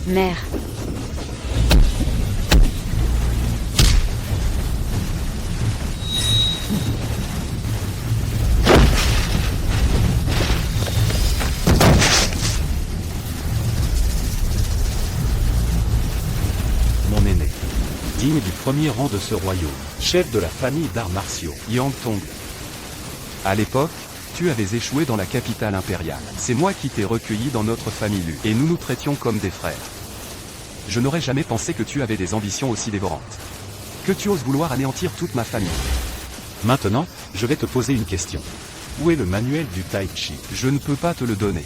Mère. Mon aîné. Digne du premier rang de ce royaume. Chef de la famille d'arts martiaux. Yang Tong. À l'époque, tu avais échoué dans la capitale impériale. C'est moi qui t'ai recueilli dans notre famille Lu. Et nous nous traitions comme des frères. Je n'aurais jamais pensé que tu avais des ambitions aussi dévorantes. Que tu oses vouloir anéantir toute ma famille. Maintenant, je vais te poser une question. Où est le manuel du Tai Chi? Je ne peux pas te le donner.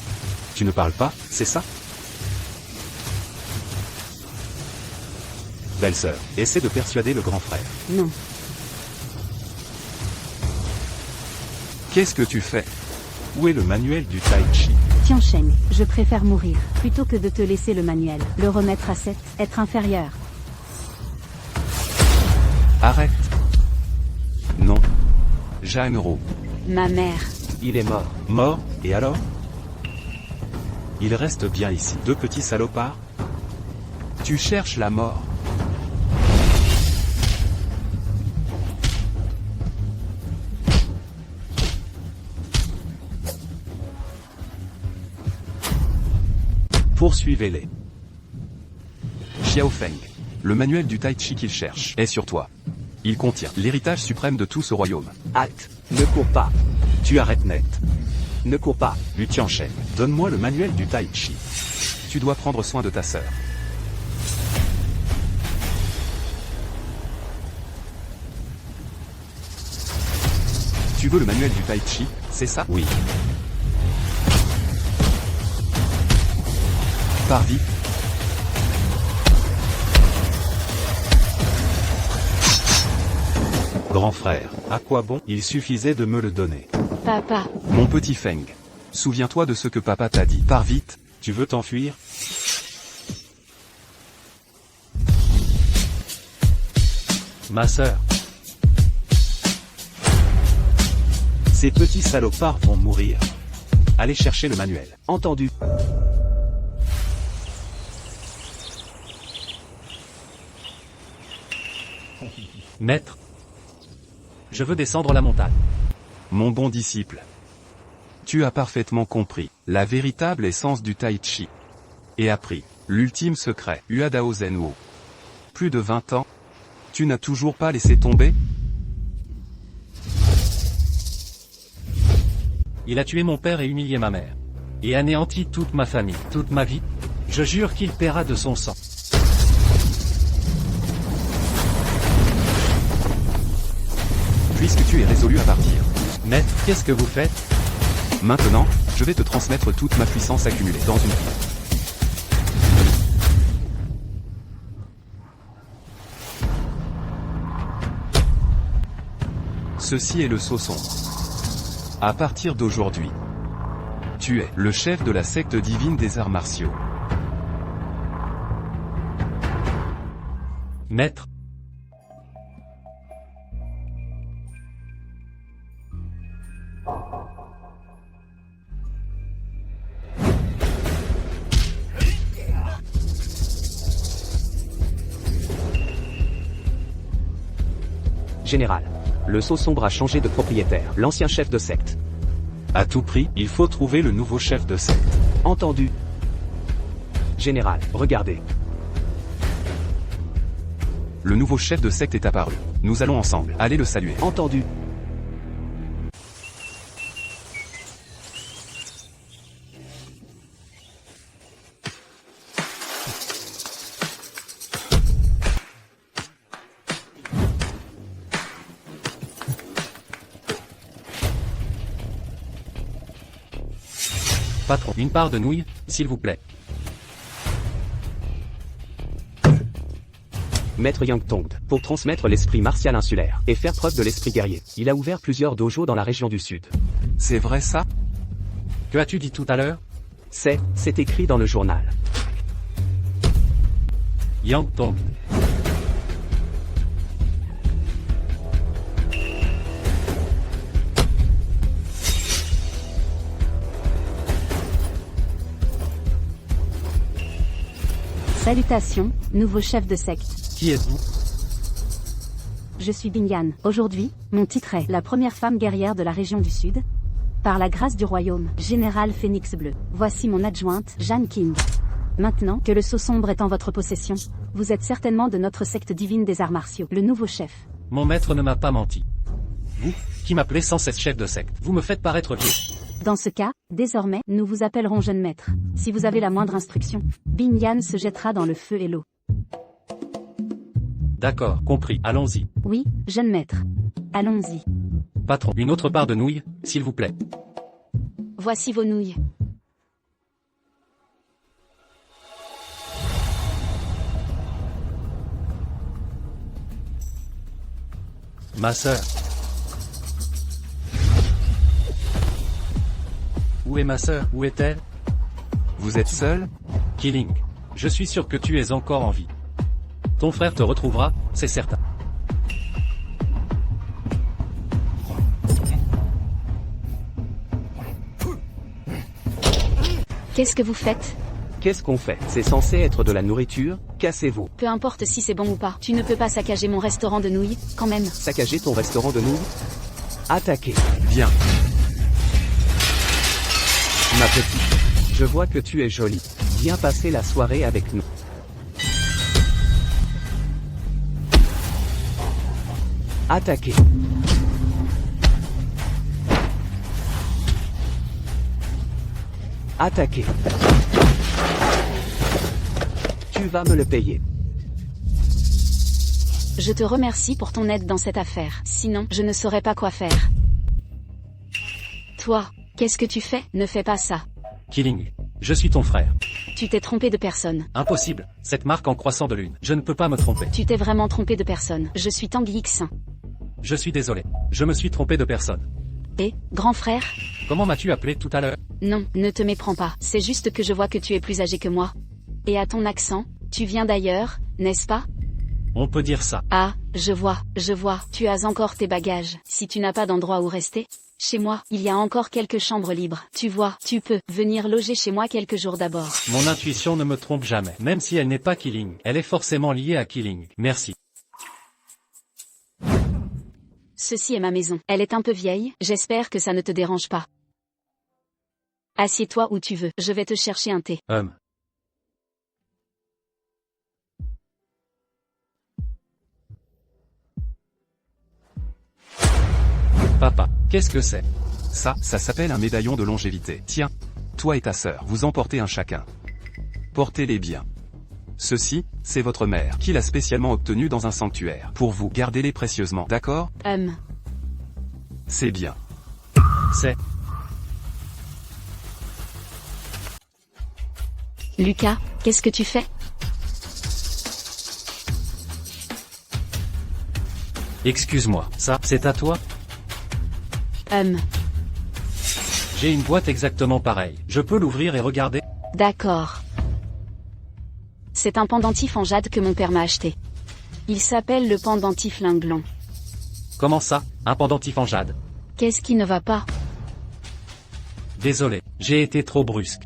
Tu ne parles pas, c'est ça? Belle-sœur, essaie de persuader le grand frère. Non. Qu'est-ce que tu fais? Où est le manuel du Tai Chi? Tiancheng, je préfère mourir, plutôt que de te laisser le manuel. Le remettre à 7, être inférieur. Arrête. Non. Jeanne-Ro. Ma mère. Il est mort. Mort, et alors? Il reste bien ici. Deux petits salopards? Tu cherches la mort. Poursuivez-les. Xiaofeng. Le manuel du Tai Chi qu'il cherche est sur toi. Il contient l'héritage suprême de tout ce royaume. Halte. Ne cours pas. Tu arrêtes net. Ne cours pas. Lu Tianchen, donne-moi le manuel du Tai Chi. Tu dois prendre soin de ta sœur. Tu veux le manuel du Tai Chi, c'est ça? Oui. Pars vite. Grand frère, à quoi bon? Il suffisait de me le donner. Papa. Mon petit Feng. Souviens-toi de ce que papa t'a dit. Pars vite. Tu veux t'enfuir? Ma sœur. Ces petits salopards vont mourir. Allez chercher le manuel. Entendu. Maître. Je veux descendre la montagne. Mon bon disciple. Tu as parfaitement compris la véritable essence du Tai Chi. Et appris l'ultime secret, Uadao Zenwo. Plus de 20 ans. Tu n'as toujours pas laissé tomber? Il a tué mon père et humilié ma mère. Et anéanti toute ma famille, toute ma vie. Je jure qu'il paiera de son sang. Puisque tu es résolu à partir. Maître, qu'est-ce que vous faites? Maintenant, je vais te transmettre toute ma puissance accumulée dans une vie. Ceci est le Sauson. À partir d'aujourd'hui, tu es le chef de la secte divine des arts martiaux. Maître. Général. Le sceau sombre a changé de propriétaire. L'ancien chef de secte. À tout prix, il faut trouver le nouveau chef de secte. Entendu. Général, regardez. Le nouveau chef de secte est apparu. Nous allons ensemble aller le saluer. Entendu. Patron, une part de nouilles, s'il vous plaît. Maître Yang Tong, pour transmettre l'esprit martial insulaire et faire preuve de l'esprit guerrier. Il a ouvert plusieurs dojos dans la région du Sud. C'est vrai ça? Que as-tu dit tout à l'heure? C'est écrit dans le journal. Yang Tong. Salutations, nouveau chef de secte. Qui êtes-vous? Je suis Binyan. Aujourd'hui, mon titre est la première femme guerrière de la région du Sud. Par la grâce du royaume, Général Phénix Bleu. Voici mon adjointe, Jeanne King. Maintenant que le sceau sombre est en votre possession, vous êtes certainement de notre secte divine des arts martiaux, le nouveau chef. Mon maître ne m'a pas menti. Vous, qui m'appelez sans cesse chef de secte, vous me faites paraître vieux. Dans ce cas, désormais, nous vous appellerons jeune maître. Si vous avez la moindre instruction, Binyan se jettera dans le feu et l'eau. D'accord, compris, allons-y. Oui, jeune maître. Allons-y. Patron, une autre part de nouilles, s'il vous plaît. Voici vos nouilles. Ma sœur. Où est ma sœur? Où est-elle? Vous êtes seul? Killing. Je suis sûr que tu es encore en vie. Ton frère te retrouvera, c'est certain. Qu'est-ce que vous faites? Qu'est-ce qu'on fait? C'est censé être de la nourriture, cassez-vous. Peu importe si c'est bon ou pas, tu ne peux pas saccager mon restaurant de nouilles, quand même. Saccager ton restaurant de nouilles? Attaquez. Viens. Ma petite. Je vois que tu es jolie. Viens passer la soirée avec nous. Attaquez. Attaquez. Tu vas me le payer. Je te remercie pour ton aide dans cette affaire, sinon je ne saurais pas quoi faire. Toi, qu'est-ce que tu fais? Ne fais pas ça. Killing. Je suis ton frère. Tu t'es trompé de personne. Impossible. Cette marque en croissant de lune. Je ne peux pas me tromper. Tu t'es vraiment trompé de personne. Je suis Tanguy Xin. Je suis désolé. Je me suis trompé de personne. Et, grand frère? Comment m'as-tu appelé tout à l'heure? Non, ne te méprends pas. C'est juste que je vois que tu es plus âgé que moi. Et à ton accent, tu viens d'ailleurs, n'est-ce pas? On peut dire ça. Ah, je vois. Tu as encore tes bagages. Si tu n'as pas d'endroit où rester, chez moi, il y a encore quelques chambres libres. Tu vois, tu peux venir loger chez moi quelques jours d'abord. Mon intuition ne me trompe jamais. Même si elle n'est pas Killing, elle est forcément liée à Killing. Merci. Ceci est ma maison. Elle est un peu vieille, j'espère que ça ne te dérange pas. Assieds-toi où tu veux, je vais te chercher un thé. Papa, qu'est-ce que c'est? Ça s'appelle un médaillon de longévité. Tiens, toi et ta sœur, vous en portez un chacun. Portez-les bien. Ceci, c'est votre mère, qui l'a spécialement obtenu dans un sanctuaire. Pour vous, gardez-les précieusement, d'accord? C'est bien. C'est... Lucas, qu'est-ce que tu fais? Excuse-moi, ça, c'est à toi? J'ai une boîte exactement pareille. Je peux l'ouvrir et regarder? D'accord. C'est un pendentif en jade que mon père m'a acheté. Il s'appelle le pendentif Linglon. Comment ça, un pendentif en jade? Qu'est-ce qui ne va pas? Désolé, j'ai été trop brusque.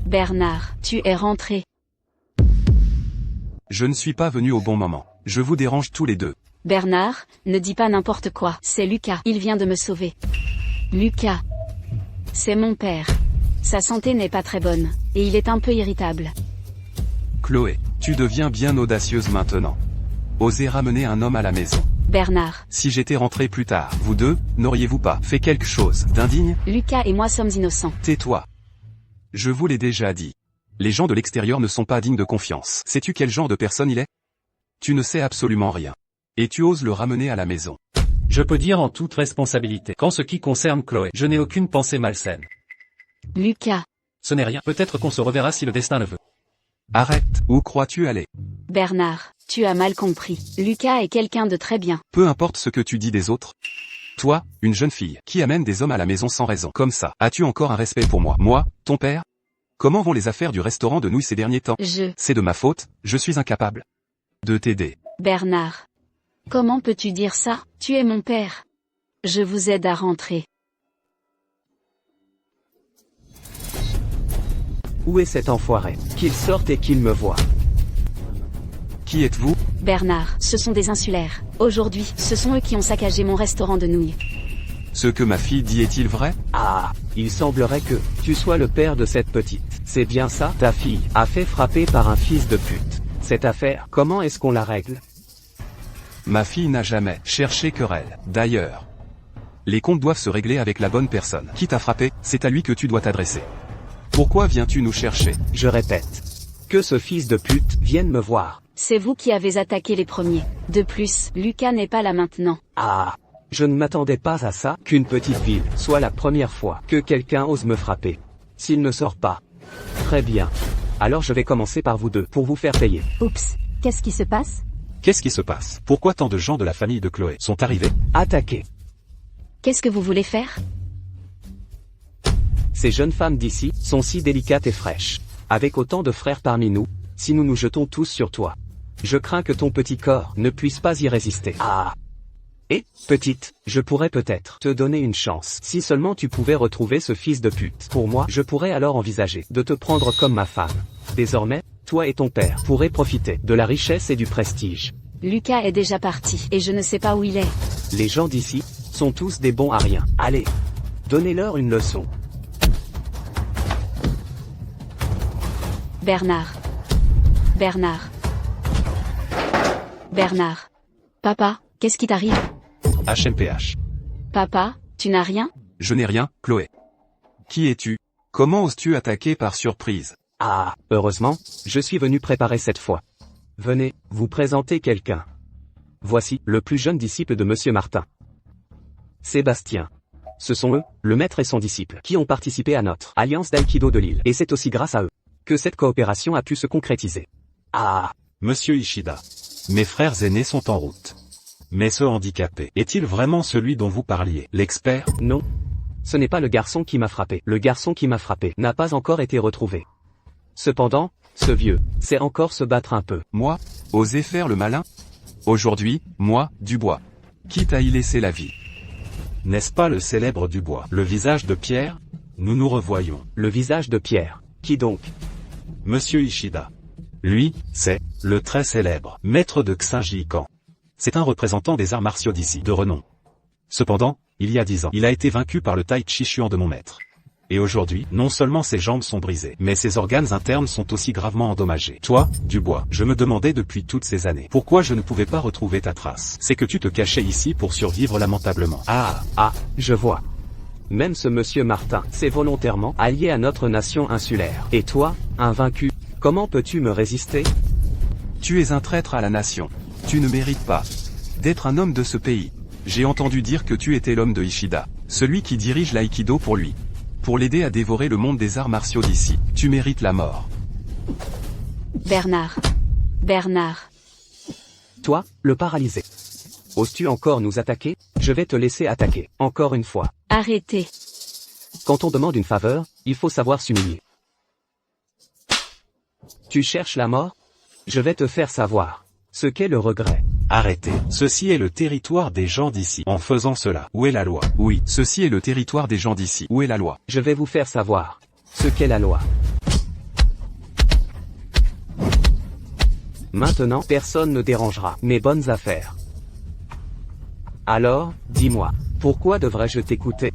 Bernard, tu es rentré. Je ne suis pas venu au bon moment. Je vous dérange tous les deux. Bernard, ne dis pas n'importe quoi. C'est Lucas. Il vient de me sauver. Lucas. C'est mon père. Sa santé n'est pas très bonne. Et il est un peu irritable. Chloé, tu deviens bien audacieuse maintenant. Osez ramener un homme à la maison. Bernard. Si j'étais rentré plus tard, vous deux, n'auriez-vous pas fait quelque chose d'indigne? Lucas et moi sommes innocents. Tais-toi. Je vous l'ai déjà dit. Les gens de l'extérieur ne sont pas dignes de confiance. Sais-tu quel genre de personne il est? Tu ne sais absolument rien. Et tu oses le ramener à la maison. Je peux dire en toute responsabilité qu'en ce qui concerne Chloé, je n'ai aucune pensée malsaine. Lucas. Ce n'est rien. Peut-être qu'on se reverra si le destin le veut. Arrête. Où crois-tu aller? Bernard, tu as mal compris. Lucas est quelqu'un de très bien. Peu importe ce que tu dis des autres. Toi, une jeune fille, qui amène des hommes à la maison sans raison, comme ça, as-tu encore un respect pour moi? Moi, ton père? Comment vont les affaires du restaurant de nouilles ces derniers temps? C'est de ma faute, je suis incapable de t'aider. Bernard. Comment peux-tu dire ça? Tu es mon père. Je vous aide à rentrer. Où est cet enfoiré? Qu'il sorte et qu'il me voie. Qui êtes-vous? Bernard, ce sont des insulaires. Aujourd'hui, ce sont eux qui ont saccagé mon restaurant de nouilles. Ce que ma fille dit est-il vrai? Ah, il semblerait que tu sois le père de cette petite. C'est bien ça? Ta fille a fait frapper par un fils de pute. Cette affaire, comment est-ce qu'on la règle? Ma fille n'a jamais cherché querelle. D'ailleurs, les comptes doivent se régler avec la bonne personne. Qui t'a frappé, c'est à lui que tu dois t'adresser. Pourquoi viens-tu nous chercher? Je répète. Que ce fils de pute vienne me voir. C'est vous qui avez attaqué les premiers. De plus, Lucas n'est pas là maintenant. Ah, je ne m'attendais pas à ça, qu'une petite ville soit la première fois que quelqu'un ose me frapper. S'il ne sort pas. Très bien. Alors je vais commencer par vous deux, pour vous faire payer. Oups, qu'est-ce qui se passe? Qu'est-ce qui se passe? Pourquoi tant de gens de la famille de Chloé sont arrivés? Attaquez. Qu'est-ce que vous voulez faire? Ces jeunes femmes d'ici sont si délicates et fraîches. Avec autant de frères parmi nous, si nous nous jetons tous sur toi, je crains que ton petit corps ne puisse pas y résister. Ah. Et, petite, je pourrais peut-être te donner une chance. Si seulement tu pouvais retrouver ce fils de pute. Pour moi, je pourrais alors envisager de te prendre comme ma femme. Désormais, toi et ton père pourraient profiter de la richesse et du prestige. Lucas est déjà parti, et je ne sais pas où il est. Les gens d'ici sont tous des bons à rien. Allez, donnez-leur une leçon. Bernard. Bernard. Bernard. Papa, qu'est-ce qui t'arrive? HMPH. Papa, tu n'as rien? Je n'ai rien, Chloé. Qui es-tu? Comment oses-tu attaquer par surprise? Ah, heureusement, je suis venu préparer cette fois. Venez, vous présenter quelqu'un. Voici, le plus jeune disciple de Monsieur Martin. Sébastien. Ce sont eux, le maître et son disciple, qui ont participé à notre alliance d'aïkido de Lille. Et c'est aussi grâce à eux que cette coopération a pu se concrétiser. Ah. Monsieur Ishida. Mes frères aînés sont en route. Mais ce handicapé, est-il vraiment celui dont vous parliez, l'expert? Non. Ce n'est pas le garçon qui m'a frappé. Le garçon qui m'a frappé n'a pas encore été retrouvé. Cependant, ce vieux sait encore se battre un peu. Moi? Oser faire le malin? Aujourd'hui, moi, Dubois. Quitte à y laisser la vie. N'est-ce pas le célèbre Dubois? Le visage de Pierre? Nous nous revoyons. Le visage de Pierre. Qui donc? Monsieur Ishida. Lui, c'est le très célèbre maître de Xinjiang. C'est un représentant des arts martiaux d'ici, de renom. Cependant, il y a 10 ans, il a été vaincu par le Tai Chi Chuan de mon maître. Et aujourd'hui, non seulement ses jambes sont brisées, mais ses organes internes sont aussi gravement endommagés. Toi, Dubois, je me demandais depuis toutes ces années, pourquoi je ne pouvais pas retrouver ta trace. C'est que tu te cachais ici pour survivre lamentablement. Ah, je vois. Même ce monsieur Martin s'est volontairement allié à notre nation insulaire. Et toi, invaincu, comment peux-tu me résister? Tu es un traître à la nation. Tu ne mérites pas d'être un homme de ce pays. J'ai entendu dire que tu étais l'homme de Ishida, celui qui dirige l'aïkido pour lui. Pour l'aider à dévorer le monde des arts martiaux d'ici. Tu mérites la mort. Bernard. Bernard. Toi, le paralysé. Oses-tu encore nous attaquer? Je vais te laisser attaquer, encore une fois. Arrêtez. Quand on demande une faveur, il faut savoir s'humilier. Tu cherches la mort? Je vais te faire savoir ce qu'est le regret. Arrêtez. Ceci est le territoire des gens d'ici. En faisant cela, où est la loi? Oui, ceci est le territoire des gens d'ici. Où est la loi? Je vais vous faire savoir ce qu'est la loi. Maintenant, personne ne dérangera mes bonnes affaires. Alors, dis-moi, pourquoi devrais-je t'écouter?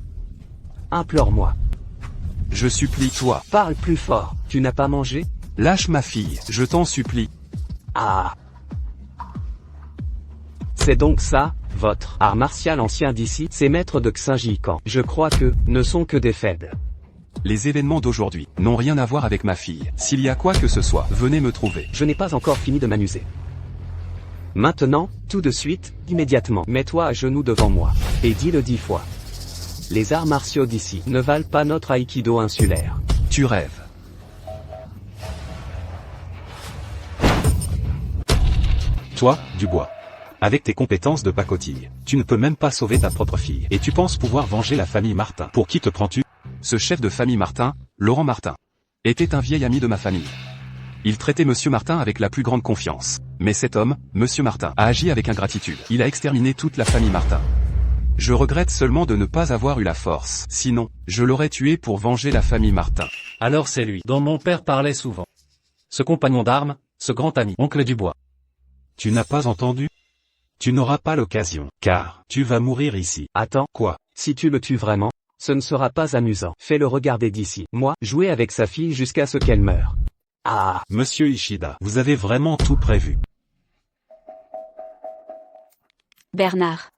Implore-moi. Je supplie toi. Parle plus fort. Tu n'as pas mangé? Lâche ma fille, je t'en supplie. Ah. C'est donc ça, votre art martial ancien d'ici, ces maîtres de Xinjiang. Je crois que, ne sont que des faibles. Les événements d'aujourd'hui n'ont rien à voir avec ma fille. S'il y a quoi que ce soit, venez me trouver. Je n'ai pas encore fini de m'amuser. Maintenant, tout de suite, immédiatement, mets-toi à genoux devant moi, et dis-le 10 fois. Les arts martiaux d'ici ne valent pas notre aïkido insulaire. Tu rêves. Toi, Dubois. Avec tes compétences de pacotille, tu ne peux même pas sauver ta propre fille. Et tu penses pouvoir venger la famille Martin. Pour qui te prends-tu? Ce chef de famille Martin, Laurent Martin. était un vieil ami de ma famille. Il traitait Monsieur Martin avec la plus grande confiance. Mais cet homme, Monsieur Martin, a agi avec ingratitude. Il a exterminé toute la famille Martin. Je regrette seulement de ne pas avoir eu la force. Sinon, je l'aurais tué pour venger la famille Martin. Alors c'est lui dont mon père parlait souvent. Ce compagnon d'armes, ce grand ami, oncle Dubois. Tu n'as pas entendu? Tu n'auras pas l'occasion, car tu vas mourir ici. Attends, Quoi? si tu le tues vraiment, ce ne sera pas amusant. Fais-le regarder d'ici. Moi, jouer avec sa fille jusqu'à ce qu'elle meure. Ah, Monsieur Ishida, vous avez vraiment tout prévu. Bernard.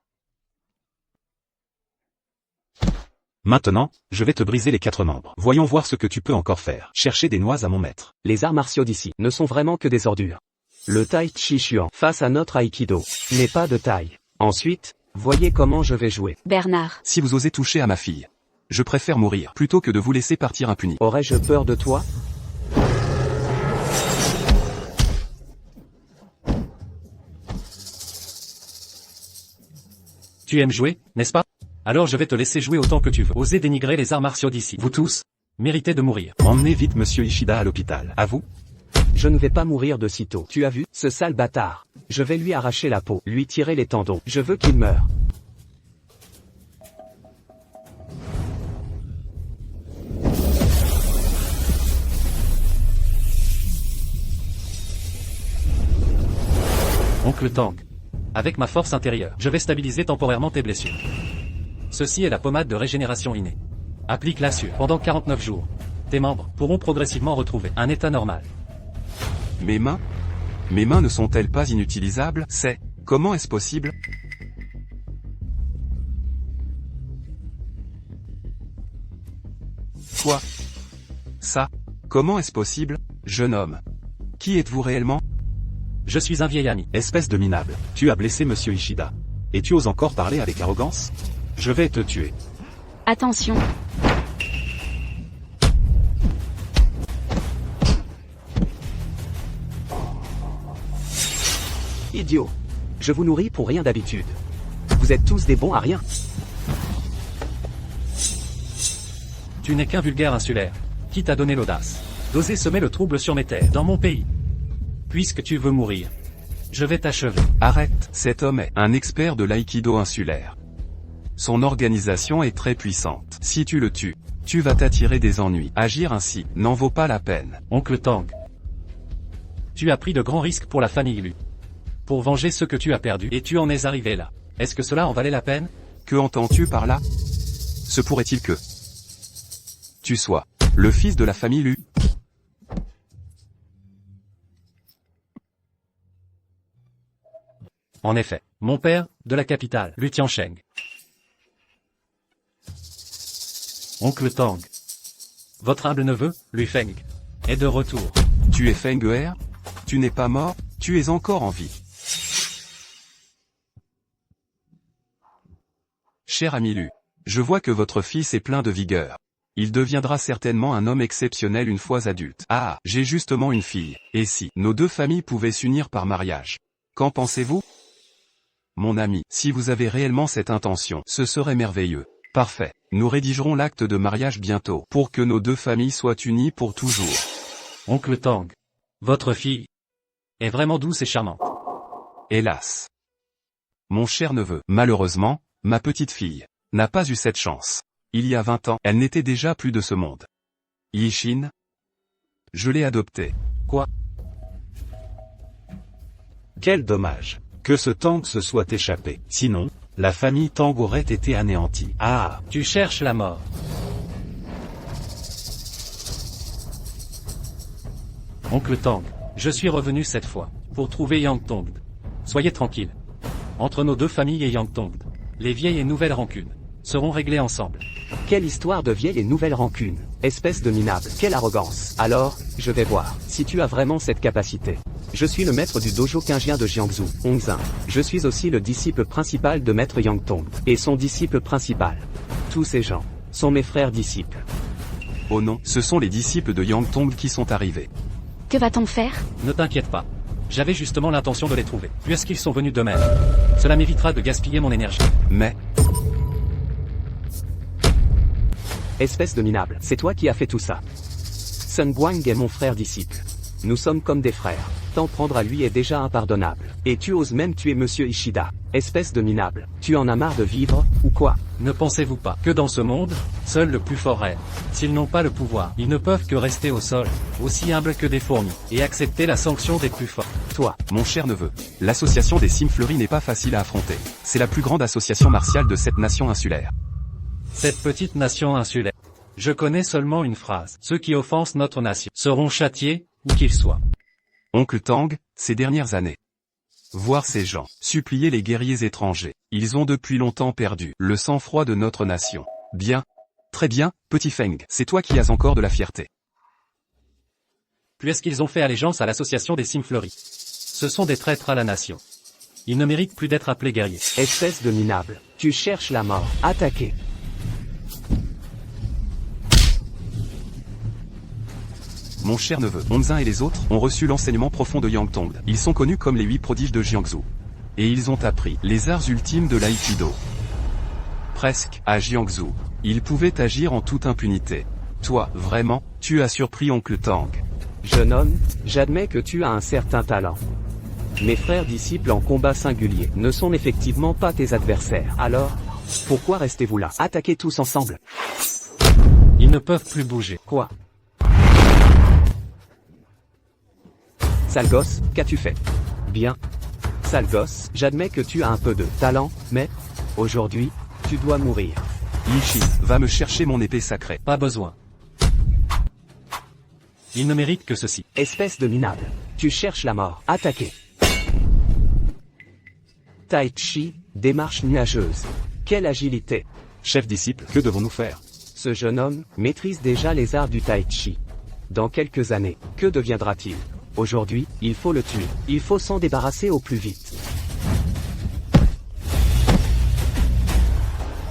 Maintenant, je vais te briser les 4 membres. Voyons voir ce que tu peux encore faire. Chercher des noix à mon maître. les arts martiaux d'ici ne sont vraiment que des ordures. Le Tai Chi Chuan face à notre Aikido n'est pas de taille. Ensuite, voyez comment je vais jouer. Bernard. Si vous osez toucher à ma fille, je préfère mourir plutôt que de vous laisser partir impuni. Aurais-je peur de toi? Tu aimes jouer, n'est-ce pas? Alors je vais te laisser jouer autant que tu veux. Osez dénigrer les arts martiaux d'ici. Vous tous, méritez de mourir. Emmenez vite Monsieur Ishida à l'hôpital. À vous? Je ne vais pas mourir de sitôt. Tu as vu, ce sale bâtard? Je vais lui arracher la peau, lui tirer les tendons. Je veux qu'il meure. Oncle Tang. Avec ma force intérieure, je vais stabiliser temporairement tes blessures. Ceci est la pommade de régénération innée. Applique-la sur pendant 49 jours. Tes membres pourront progressivement retrouver un état normal. Mes mains ne sont-elles pas inutilisables? Comment est-ce possible? Quoi? Ça? Comment est-ce possible, jeune homme? Qui êtes-vous réellement? Je suis un vieil ami. Espèce de minable. Tu as blessé Monsieur Ishida. Et tu oses encore parler avec arrogance? Je vais te tuer. Attention. Idiot. Je vous nourris pour rien d'habitude. Vous êtes tous des bons à rien. Tu n'es qu'un vulgaire insulaire. Qui t'a donné l'audace d'oser semer le trouble sur mes terres, dans mon pays? Puisque tu veux mourir, je vais t'achever. Arrête, cet homme est un expert de l'aïkido insulaire. Son organisation est très puissante. Si tu le tues, tu vas t'attirer des ennuis. Agir ainsi n'en vaut pas la peine. Oncle Tang. Tu as pris de grands risques pour la famille Lu. Pour venger ce que tu as perdu, et tu en es arrivé là. Est-ce que cela en valait la peine? Que entends-tu par là? Se pourrait-il que tu sois le fils de la famille Lu? En effet, mon père, de la capitale, Lu Tiancheng. Oncle Tang. Votre humble neveu, Lu Feng, est de retour. Tu es Feng Er? Tu n'es pas mort, tu es encore en vie. Cher ami Lu, je vois que votre fils est plein de vigueur. Il deviendra certainement un homme exceptionnel une fois adulte. Ah, j'ai justement une fille. Et si nos deux familles pouvaient s'unir par mariage? Qu'en pensez-vous? Mon ami, si vous avez réellement cette intention, ce serait merveilleux. Parfait. Nous rédigerons l'acte de mariage bientôt, pour que nos deux familles soient unies pour toujours. Oncle Tang. Votre fille est vraiment douce et charmante. Hélas. Mon cher neveu, malheureusement, ma petite fille n'a pas eu cette chance. Il y a 20 ans, elle n'était déjà plus de ce monde. Yishin? Je l'ai adoptée. Quoi? Quel dommage. Que ce Tang se soit échappé. Sinon, la famille Tang aurait été anéantie. Ah, Tu cherches la mort. Oncle Tang, je suis revenu cette fois, pour trouver Yang Tong. Soyez tranquille. Entre nos deux familles et Yang Tong, les vieilles et nouvelles rancunes seront réglées ensemble. Quelle histoire de vieille et nouvelle rancune. Espèce de minable. Quelle arrogance. Alors, je vais voir si tu as vraiment cette capacité. Je suis le maître du dojo Qingjian de Jiangsu, Hongzin. Je suis aussi le disciple principal de maître Yang Tong, et son disciple principal. Tous ces gens sont mes frères disciples. Oh non, ce sont les disciples de Yang Tong qui sont arrivés. Que va-t-on faire? Ne t'inquiète pas. J'avais justement l'intention de les trouver, puisqu'ils sont venus d'eux-mêmes. Cela m'évitera de gaspiller mon énergie. Mais, Espèce de minable, c'est toi qui as fait tout ça. Sun Buang est mon frère disciple. Nous sommes comme des frères. T'en prendre à lui est déjà impardonnable. Et tu oses même tuer Monsieur Ishida. Espèce de minable. Tu en as marre de vivre, ou quoi? Ne pensez-vous pas que dans ce monde, seul le plus fort règne? S'ils n'ont pas le pouvoir, ils ne peuvent que rester au sol, aussi humbles que des fourmis, et accepter la sanction des plus forts. Toi, Mon cher neveu, l'association des cimes fleuries n'est pas facile à affronter. C'est la plus grande association martiale de cette nation insulaire. Cette petite nation insulaire. Je connais seulement une phrase. Ceux qui offensent notre nation seront châtiés, où qu'ils soient. Oncle Tang, ces dernières années. Voir ces gens, supplier les guerriers étrangers. Ils ont depuis longtemps perdu le sang-froid de notre nation. Bien. Très bien, petit Feng, c'est toi qui as encore de la fierté. Puisqu'ils ont fait allégeance à l'association des cimes fleuries. Ce sont des traîtres à la nation. Ils ne méritent plus d'être appelés guerriers. espèce de minable. Tu cherches la mort. Attaquez. Mon cher neveu, Onzin et les autres ont reçu l'enseignement profond de Yang Tong. Ils sont connus comme les 8 prodiges de Jiangsu. Et ils ont appris les arts ultimes de l'aïkido. Presque, à Jiangsu, ils pouvaient agir en toute impunité. Toi, vraiment, tu as surpris Oncle Tang. Jeune homme, j'admets que tu as un certain talent. Mes frères disciples en combat singulier ne sont effectivement pas tes adversaires. Alors, pourquoi restez-vous là? Attaquez tous ensemble. Ils ne peuvent plus bouger. Quoi? Sale gosse, qu'as-tu fait? Bien. Sale gosse, j'admets que tu as un peu de talent, mais, aujourd'hui, tu dois mourir. Yishin, va me chercher mon épée sacrée. Pas besoin. Ils ne méritent que ceci. Espèce de minable. Tu cherches la mort. Attaquez. Tai Chi, démarche nuageuse. Quelle agilité. Chef disciple, que devons-nous faire? Ce jeune homme maîtrise déjà les arts du Tai Chi. Dans quelques années, que deviendra-t-il? Aujourd'hui, il faut le tuer. Il faut s'en débarrasser au plus vite.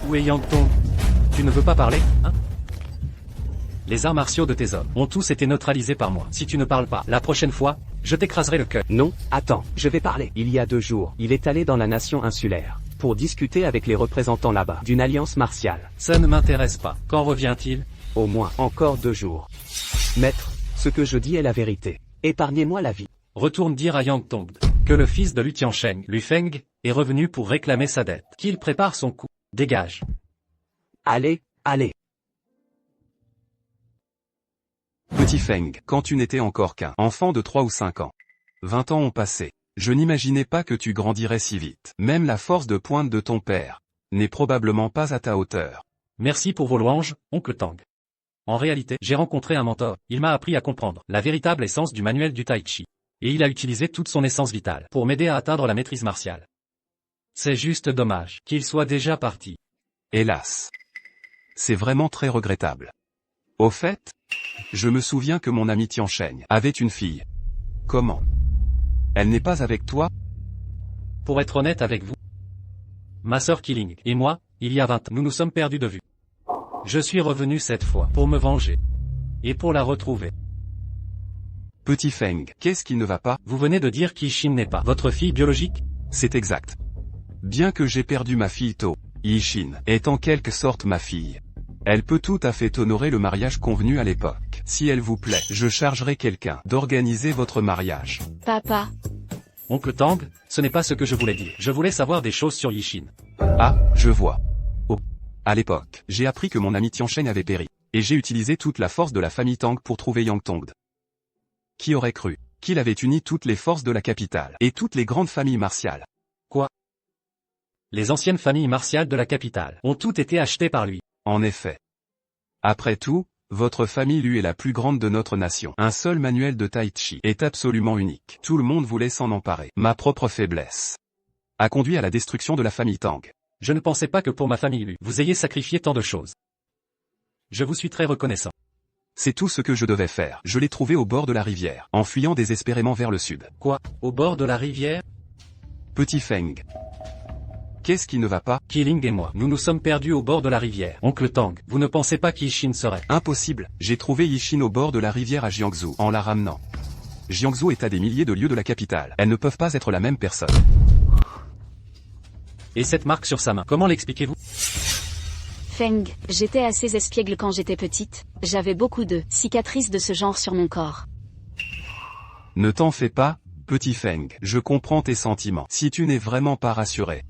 Où est Yang Tong? Tu ne veux pas parler, hein? Les arts martiaux de tes hommes ont tous été neutralisés par moi. Si tu ne parles pas, la prochaine fois, je t'écraserai le cœur. Non, attends, je vais parler. Il y a 2 jours, il est allé dans la nation insulaire, pour discuter avec les représentants là-bas, d'une alliance martiale. Ça ne m'intéresse pas. Quand revient-il? Au moins, encore 2 jours. Maître, ce que je dis est la vérité. Épargnez-moi la vie. Retourne dire à Yang Tong que le fils de Lu Tiansheng, Lu Feng, est revenu pour réclamer sa dette. Qu'il prépare son coup. Dégage. Allez, allez. Petit Feng, quand tu n'étais encore qu'un enfant de 3 ou 5 ans. 20 ans ont passé. Je n'imaginais pas que tu grandirais si vite. Même la force de pointe de ton père n'est probablement pas à ta hauteur. Merci pour vos louanges, oncle Tang. En réalité, j'ai rencontré un mentor. Il m'a appris à comprendre la véritable essence du manuel du Tai Chi. Et il a utilisé toute son essence vitale pour m'aider à atteindre la maîtrise martiale. C'est juste dommage qu'il soit déjà parti. Hélas. C'est vraiment très regrettable. Au fait, je me souviens que mon ami Tiansheng avait une fille. Comment? Elle n'est pas avec toi? Pour être honnête avec vous, ma sœur Killing et moi, il y a 20 ans, nous nous sommes perdus de vue. Je suis revenu cette fois pour me venger. Et pour la retrouver. Petit Feng, qu'est-ce qui ne va pas? Vous venez de dire qu'Yishin n'est pas votre fille biologique? C'est exact. Bien que j'ai perdu ma fille tôt, Yishin est en quelque sorte ma fille. Elle peut tout à fait honorer le mariage convenu à l'époque. Si elle vous plaît, je chargerai quelqu'un d'organiser votre mariage. Papa. Oncle Tang, ce n'est pas ce que je voulais dire. Je voulais savoir des choses sur Yishin. Ah, je vois. Oh. À l'époque, j'ai appris que mon ami Tiansheng avait péri. Et j'ai utilisé toute la force de la famille Tang pour trouver Yang Tong. Qui aurait cru qu'il avait uni toutes les forces de la capitale et toutes les grandes familles martiales? Quoi? Les anciennes familles martiales de la capitale ont toutes été achetées par lui. En effet. Après tout, votre famille lui est la plus grande de notre nation. Un seul manuel de Tai Chi est absolument unique. Tout le monde voulait s'en emparer. Ma propre faiblesse a conduit à la destruction de la famille Tang. Je ne pensais pas que pour ma famille Lu, vous ayez sacrifié tant de choses. Je vous suis très reconnaissant. C'est tout ce que je devais faire. Je l'ai trouvé au bord de la rivière, en fuyant désespérément vers le sud. Quoi? Au bord de la rivière? Petit Feng. Qu'est-ce qui ne va pas? Killing et moi, nous nous sommes perdus au bord de la rivière. Oncle Tang, vous ne pensez pas qu'Yishin serait? Impossible. J'ai trouvé Yishin au bord de la rivière à Jiangsu, en la ramenant. Jiangsu est à des milliers de lieues de la capitale. Elles ne peuvent pas être la même personne. Et cette marque sur sa main, comment l'expliquez-vous? Feng, j'étais assez espiègle quand j'étais petite, j'avais beaucoup de cicatrices de ce genre sur mon corps. Ne t'en fais pas, petit Feng. Je comprends tes sentiments. Si tu n'es vraiment pas rassuré,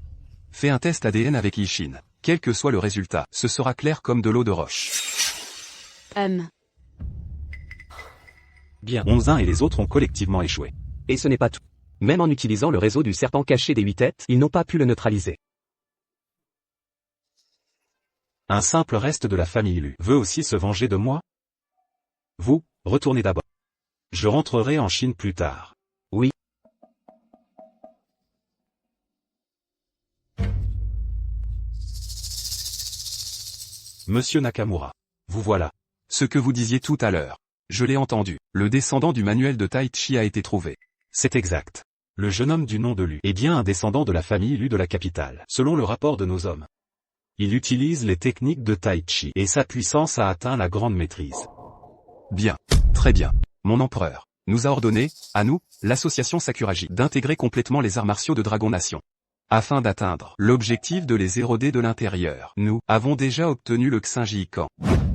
fais un test ADN avec Yixin. Quel que soit le résultat, ce sera clair comme de l'eau de roche. Bien. Onzin et les autres ont collectivement échoué. Et ce n'est pas tout. Même en utilisant le réseau du serpent caché des 8 têtes, ils n'ont pas pu le neutraliser. Un simple reste de la famille Lu veut aussi se venger de moi? Vous, retournez d'abord. Je rentrerai en Chine plus tard. Oui. Monsieur Nakamura. Vous voilà. Ce que vous disiez tout à l'heure. Je l'ai entendu. Le descendant du manuel de Tai Chi a été trouvé. C'est exact. Le jeune homme du nom de Lu est bien un descendant de la famille Lu de la capitale, selon le rapport de nos hommes. Il utilise les techniques de Tai Chi et sa puissance a atteint la grande maîtrise. Bien. Très bien. Mon empereur nous a ordonné, à nous, l'association Sakuraji, d'intégrer complètement les arts martiaux de Dragon Nation. Afin d'atteindre l'objectif de les éroder de l'intérieur, nous avons déjà obtenu le Xinji Kan,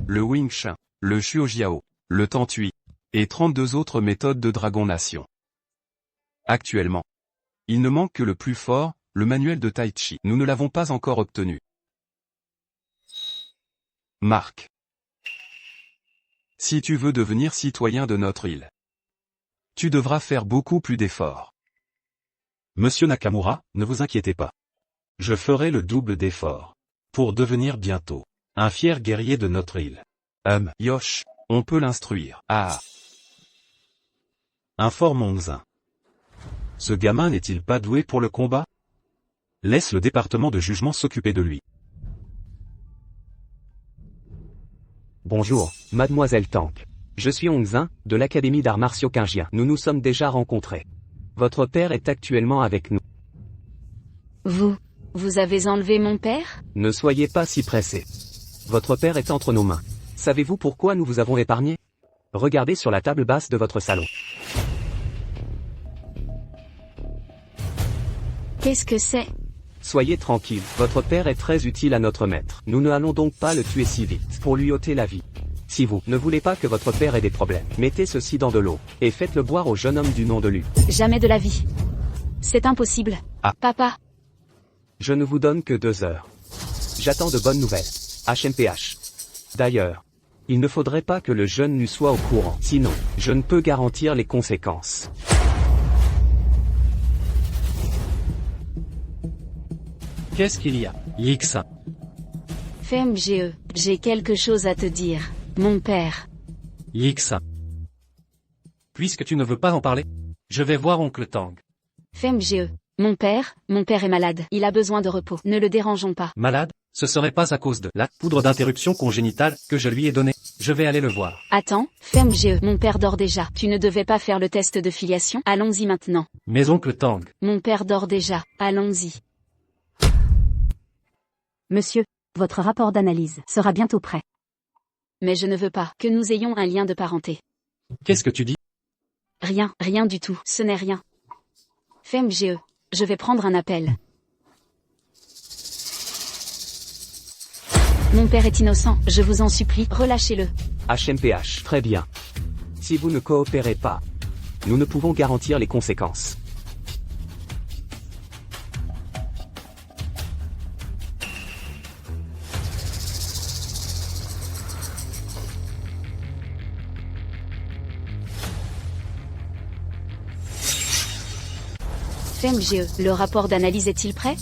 le Wing Chun, le Shuojiao, le Tantui, et 32 autres méthodes de Dragon Nation. Actuellement, il ne manque que le plus fort, le manuel de Tai Chi. Nous ne l'avons pas encore obtenu. Marc. Si tu veux devenir citoyen de notre île, tu devras faire beaucoup plus d'efforts. Monsieur Nakamura, ne vous inquiétez pas. Je ferai le double d'efforts. Pour devenir bientôt un fier guerrier de notre île. Yosh, on peut l'instruire. Ah. Informe Onzin. Ce gamin n'est-il pas doué pour le combat? Laisse le département de jugement s'occuper de lui. Bonjour, mademoiselle Tank. Je suis Onzin, de l'Académie d'arts martiaux Qingjian. Nous nous sommes déjà rencontrés. Votre père est actuellement avec nous. Vous avez enlevé mon père? Ne soyez pas si pressé. Votre père est entre nos mains. Savez-vous pourquoi nous vous avons épargné? Regardez sur la table basse de votre salon. Qu'est-ce que c'est? Soyez tranquille, votre père est très utile à notre maître. Nous ne allons donc pas le tuer si vite, pour lui ôter la vie. Si vous ne voulez pas que votre père ait des problèmes, mettez ceci dans de l'eau, et faites-le boire au jeune homme du nom de Lu. Jamais de la vie. C'est impossible. Ah. Papa. Je ne vous donne que 2 heures. J'attends de bonnes nouvelles. HMPH. D'ailleurs, il ne faudrait pas que le jeune Lu soit au courant, sinon, je ne peux garantir les conséquences. Qu'est-ce qu'il y a, Yixin? FMGE, j'ai quelque chose à te dire, mon père. Yixin. Puisque tu ne veux pas en parler, je vais voir oncle Tang. FMGE, mon père est malade, il a besoin de repos, ne le dérangeons pas. Malade? Ce serait pas à cause de la poudre d'interruption congénitale que je lui ai donnée. Je vais aller le voir. Attends, FMGE, mon père dort déjà. Tu ne devais pas faire le test de filiation? Allons-y maintenant. Mais oncle Tang. Mon père dort déjà, allons-y. Monsieur, votre rapport d'analyse sera bientôt prêt. Mais je ne veux pas que nous ayons un lien de parenté. Qu'est-ce que tu dis? Rien du tout, ce n'est rien. FMGE, je vais prendre un appel. Mon père est innocent, je vous en supplie, relâchez-le. HMPH. Très bien. Si vous ne coopérez pas, nous ne pouvons garantir les conséquences. FMGE, le rapport d'analyse est-il prêt?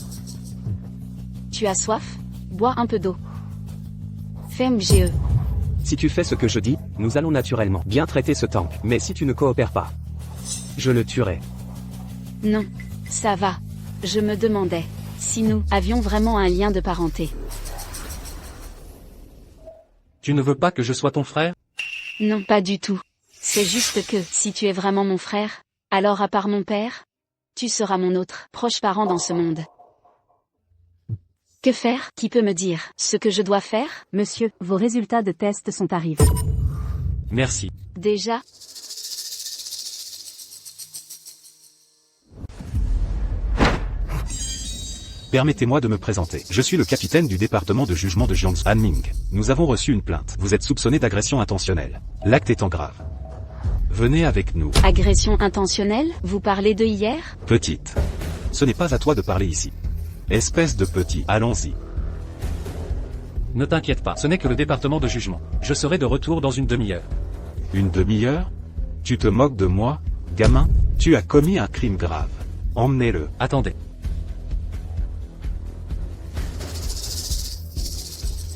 Tu as soif? Bois un peu d'eau. FMGE. Si tu fais ce que je dis, nous allons naturellement bien traiter ce tank. Mais si tu ne coopères pas, je le tuerai. Non, ça va. Je me demandais si nous avions vraiment un lien de parenté. Tu ne veux pas que je sois ton frère? Non, pas du tout. C'est juste que, si tu es vraiment mon frère, alors à part mon père, tu seras mon autre proche parent dans ce monde. Que faire? Qui peut me dire ce que je dois faire? Monsieur, vos résultats de test sont arrivés. Merci. Déjà? Permettez-moi de me présenter. Je suis le capitaine du département de jugement de Jiangsu, Han Ming. Nous avons reçu une plainte. Vous êtes soupçonné d'agression intentionnelle. L'acte étant grave. Venez avec nous. Agression intentionnelle? Vous parlez de hier? Petite. Ce n'est pas à toi de parler ici. Espèce de petit. Allons-y. Ne t'inquiète pas, ce n'est que le département de jugement. Je serai de retour dans une demi-heure. Une demi-heure? Tu te moques de moi, gamin? Tu as commis un crime grave. Emmenez-le. Attendez.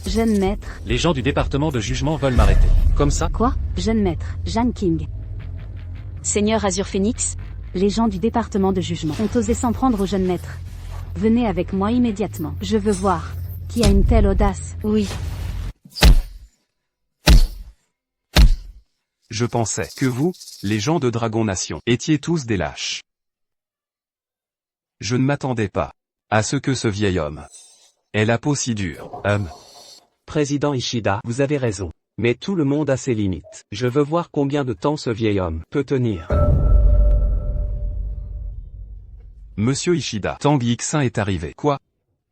Jeune maître. Les gens du département de jugement veulent m'arrêter. Comme ça? Quoi? Jeune maître, Jeanne King. Seigneur Azur Phoenix. Les gens du département de jugement ont osé s'en prendre au jeune maître. Venez avec moi immédiatement. Je veux voir. Qui a une telle audace? Oui. Je pensais que vous, les gens de Dragon Nation, étiez tous des lâches. Je ne m'attendais pas à ce que ce vieil homme ait la peau si dure. Président Ishida, vous avez raison. Mais tout le monde a ses limites. Je veux voir combien de temps ce vieil homme peut tenir. Monsieur Ishida, Tang Yixin est arrivé. Quoi?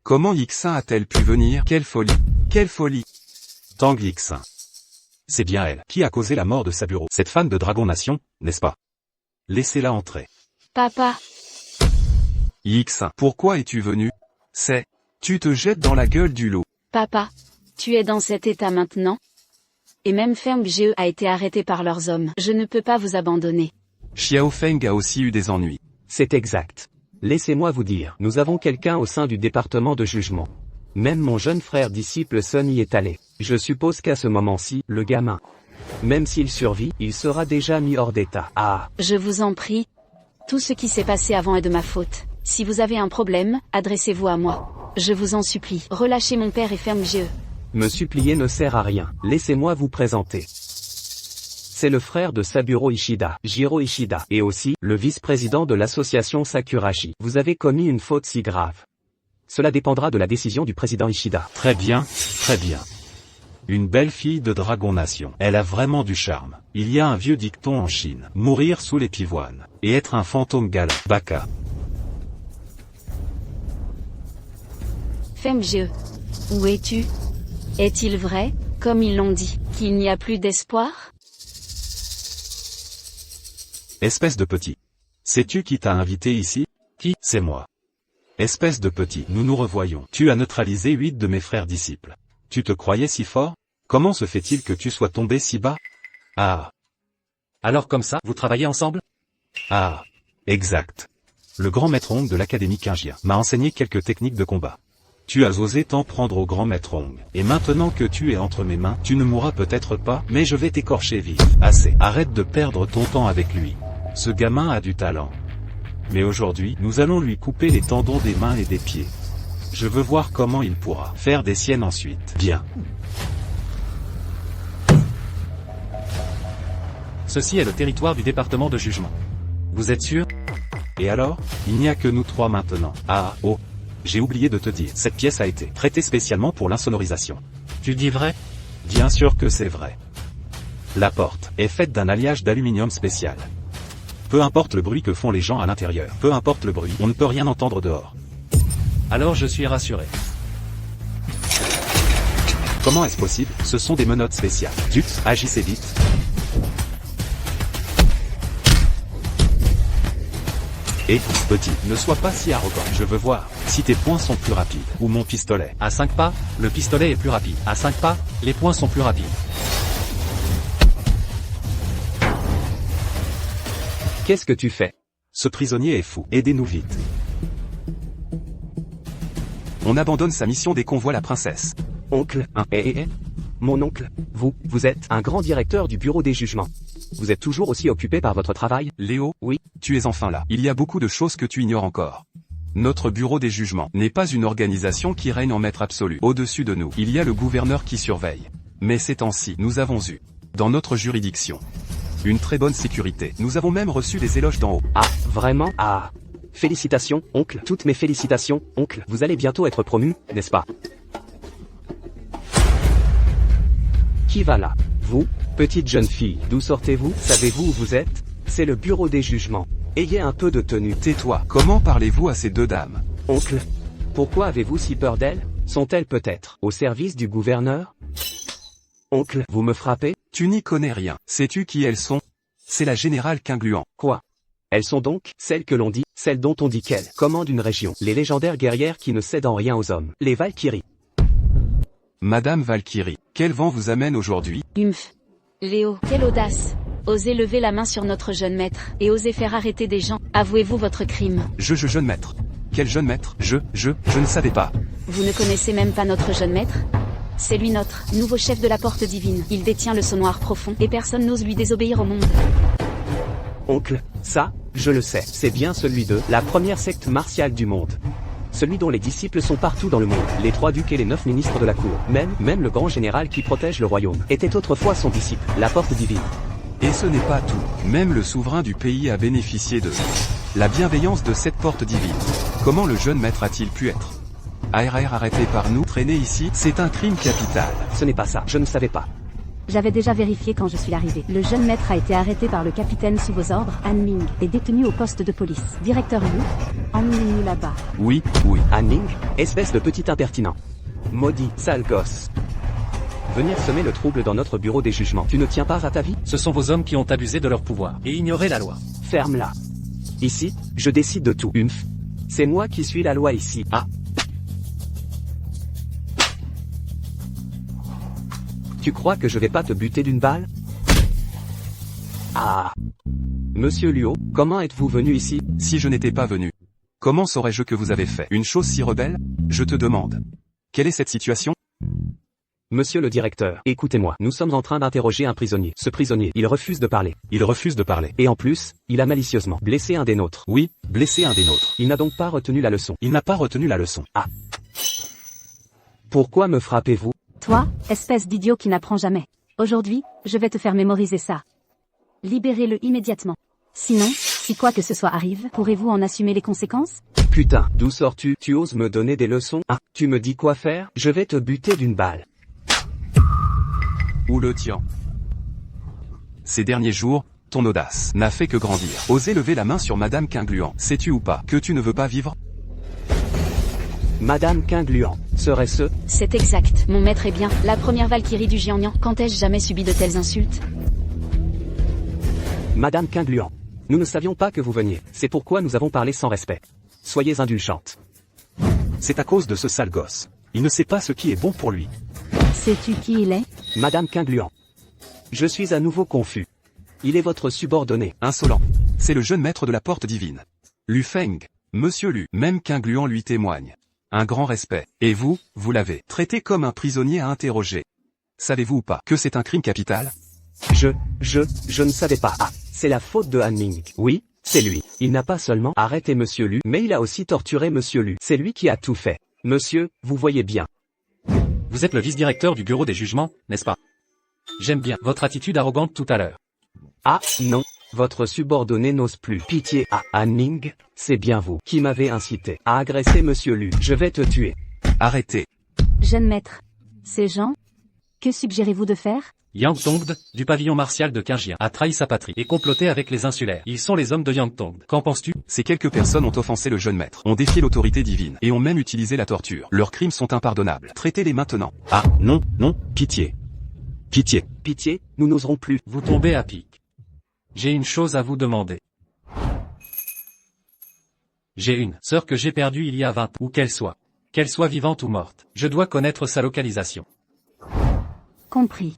Comment Yixin a-t-elle pu venir? Quelle folie! Quelle folie! Tang Yixin. C'est bien elle qui a causé la mort de Saburo. Cette fan de Dragon Nation, n'est-ce pas? Laissez-la entrer. Papa. Yixin, pourquoi es-tu venu? Tu te jettes dans la gueule du loup. Papa. Tu es dans cet état maintenant? Et même Feng Jie a été arrêté par leurs hommes. Je ne peux pas vous abandonner. Xiao Feng a aussi eu des ennuis. C'est exact. Laissez-moi vous dire, nous avons quelqu'un au sein du département de jugement. Même mon jeune frère disciple Sun y est allé. Je suppose qu'à ce moment-ci, le gamin, même s'il survit, il sera déjà mis hors d'état. Ah. Je vous en prie. Tout ce qui s'est passé avant est de ma faute. Si vous avez un problème, adressez-vous à moi. Je vous en supplie. Relâchez mon père et Feng Jie. Me supplier ne sert à rien. Laissez-moi vous présenter. C'est le frère de Saburo Ishida, Jiro Ishida, et aussi le vice-président de l'association Sakurashi. Vous avez commis une faute si grave. Cela dépendra de la décision du président Ishida. Très bien, très bien. Une belle fille de Dragon Nation. Elle a vraiment du charme. Il y a un vieux dicton en Chine. Mourir sous les pivoines. Et être un fantôme galant. Baka. Feng Jie. Où es-tu? Est-il vrai, comme ils l'ont dit, qu'il n'y a plus d'espoir? Espèce de petit. Sais-tu qui t'a invité ici? Qui? C'est moi. Espèce de petit, nous nous revoyons. Tu as neutralisé 8 de mes frères disciples. Tu te croyais si fort? Comment se fait-il que tu sois tombé si bas? Ah. Alors comme ça, vous travaillez ensemble? Ah. Exact. Le grand maître Hong de l'Académie Qingjia m'a enseigné quelques techniques de combat. Tu as osé t'en prendre au grand maître Hong. Et maintenant que tu es entre mes mains, tu ne mourras peut-être pas, mais je vais t'écorcher vif. Assez. Arrête de perdre ton temps avec lui. Ce gamin a du talent. Mais aujourd'hui, nous allons lui couper les tendons des mains et des pieds. Je veux voir comment il pourra faire des siennes ensuite. Bien. Ceci est le territoire du département de jugement. Vous êtes sûr? Et alors? Il n'y a que nous trois maintenant. Ah, oh. J'ai oublié de te dire, cette pièce a été traitée spécialement pour l'insonorisation. Tu dis vrai? Bien sûr que c'est vrai. La porte est faite d'un alliage d'aluminium spécial. Peu importe le bruit que font les gens à l'intérieur, peu importe le bruit, on ne peut rien entendre dehors. Alors je suis rassuré. Comment est-ce possible? Ce sont des menottes spéciales. Zut, agissez vite. Et, petit, ne sois pas si arrogant. Je veux voir si tes poings sont plus rapides, ou mon pistolet. À 5 pas, le pistolet est plus rapide. À 5 pas, les poings sont plus rapides. Qu'est-ce que tu fais? Ce prisonnier est fou. Aidez-nous vite. On abandonne sa mission dès qu'on voit la princesse. Oncle, mon oncle, vous êtes un grand directeur du bureau des jugements. Vous êtes toujours aussi occupé par votre travail? Léo, oui, tu es enfin là. Il y a beaucoup de choses que tu ignores encore. Notre bureau des jugements n'est pas une organisation qui règne en maître absolu. Au-dessus de nous, il y a le gouverneur qui surveille. Mais ces temps-ci, nous avons eu, dans notre juridiction, une très bonne sécurité. Nous avons même reçu des éloges d'en haut. Ah, vraiment? Ah. Félicitations, oncle. Toutes mes félicitations, oncle. Vous allez bientôt être promu, n'est-ce pas? Qui va là? Vous, petite jeune fille, d'où sortez-vous? Savez-vous où vous êtes? C'est le bureau des jugements. Ayez un peu de tenue. Tais-toi. Comment parlez-vous à ces deux dames? Oncle, Pourquoi avez-vous si peur d'elles? Sont-elles peut-être au service du gouverneur? Oncle, vous me frappez? Tu n'y connais rien. Sais-tu qui elles sont? C'est la générale Qingluan. Quoi? Elles sont donc celles que l'on dit, celles dont on dit qu'elles commandent une région, les légendaires guerrières qui ne cèdent en rien aux hommes, les Valkyries. Madame Valkyrie, quel vent vous amène aujourd'hui? Humph. Léo, quelle audace. Osez lever la main sur notre jeune maître, et osez faire arrêter des gens. Avouez-vous votre crime. Jeune maître. Quel jeune maître? Je ne savais pas. Vous ne connaissez même pas notre jeune maître? C'est lui notre nouveau chef de la porte divine. Il détient le sceau noir profond, et personne n'ose lui désobéir au monde. Oncle, ça, je le sais, c'est bien celui de la première secte martiale du monde. Celui dont les disciples sont partout dans le monde, les 3 ducs et les 9 ministres de la cour. Même le grand général qui protège le royaume, était autrefois son disciple, la porte divine. Et ce n'est pas tout. Même le souverain du pays a bénéficié de la bienveillance de cette porte divine. Comment le jeune maître a-t-il pu être arrêté par nous, traîné ici? C'est un crime capital. Ce n'est pas ça, je ne savais pas. J'avais déjà vérifié quand je suis arrivé. Le jeune maître a été arrêté par le capitaine sous vos ordres, Han Ming, et détenu au poste de police. Directeur Yu, emmenez-nous là-bas. Oui. Han Ming, espèce de petit impertinent. Maudit, sale gosse. Venir semer le trouble dans notre bureau des jugements. Tu ne tiens pas à ta vie? Ce sont vos hommes qui ont abusé de leur pouvoir et ignoré la loi. Ferme-la. Ici, je décide de tout. Humph. C'est moi qui suis la loi ici. Ah. Tu crois que je vais pas te buter d'une balle? Ah. Monsieur Luo, comment êtes-vous venu ici? Si je n'étais pas venu, comment saurais-je que vous avez fait une chose si rebelle? Je te demande. Quelle est cette situation? Monsieur le directeur, écoutez-moi, nous sommes en train d'interroger un prisonnier. Ce prisonnier, il refuse de parler. Et en plus, il a malicieusement blessé un des nôtres. Oui, blessé un des nôtres. Il n'a donc pas retenu la leçon. Ah. Pourquoi me frappez-vous? Toi, espèce d'idiot qui n'apprend jamais. Aujourd'hui, je vais te faire mémoriser ça. Libérez-le immédiatement. Sinon, si quoi que ce soit arrive, pourrez-vous en assumer les conséquences? Putain, d'où sors-tu? Tu oses me donner des leçons? Ah, tu me dis quoi faire? Je vais te buter d'une balle. Ou le tien. Ces derniers jours, ton audace n'a fait que grandir. Oser lever la main sur Madame Qingluan. Sais-tu ou pas que tu ne veux pas vivre? Madame Qingluan, serait-ce? C'est exact. Mon maître est bien la première Valkyrie du Jiangnan. Quand ai-je jamais subi de telles insultes? Madame Qingluan, nous ne savions pas que vous veniez. C'est pourquoi nous avons parlé sans respect. Soyez indulgente. C'est à cause de ce sale gosse. Il ne sait pas ce qui est bon pour lui. Sais-tu qui il est? Madame Qingluan. Je suis à nouveau confus. Il est votre subordonné. Insolent. C'est le jeune maître de la porte divine. Lu Feng. Monsieur Lu. Même Qingluan lui témoigne un grand respect. Et vous l'avez traité comme un prisonnier à interroger. Savez-vous ou pas que c'est un crime capital? Je ne savais pas. Ah, c'est la faute de Han Ming. Oui, c'est lui. Il n'a pas seulement arrêté Monsieur Lu, mais il a aussi torturé Monsieur Lu. C'est lui qui a tout fait. Monsieur, vous voyez bien. Vous êtes le vice-directeur du bureau des jugements, n'est-ce pas? J'aime bien votre attitude arrogante tout à l'heure. Ah, non. Votre subordonné n'ose plus. Pitié. Ah, Han Ming, c'est bien vous qui m'avez incité à agresser Monsieur Lu. Je vais te tuer. Arrêtez. Jeune maître. Ces gens? Que suggérez-vous de faire? Yang Tongde, du pavillon martial de Qingjian, a trahi sa patrie et comploté avec les insulaires. Ils sont les hommes de Yang Tongde. Qu'en penses-tu? Ces quelques personnes ont offensé le jeune maître, ont défié l'autorité divine, et ont même utilisé la torture. Leurs crimes sont impardonnables. Traitez-les maintenant. Ah, non, pitié. Pitié, nous n'oserons plus. Vous tombez à pic. J'ai une chose à vous demander. J'ai une sœur que j'ai perdue il y a 20 ans, où qu'elle soit vivante ou morte. Je dois connaître sa localisation. Compris.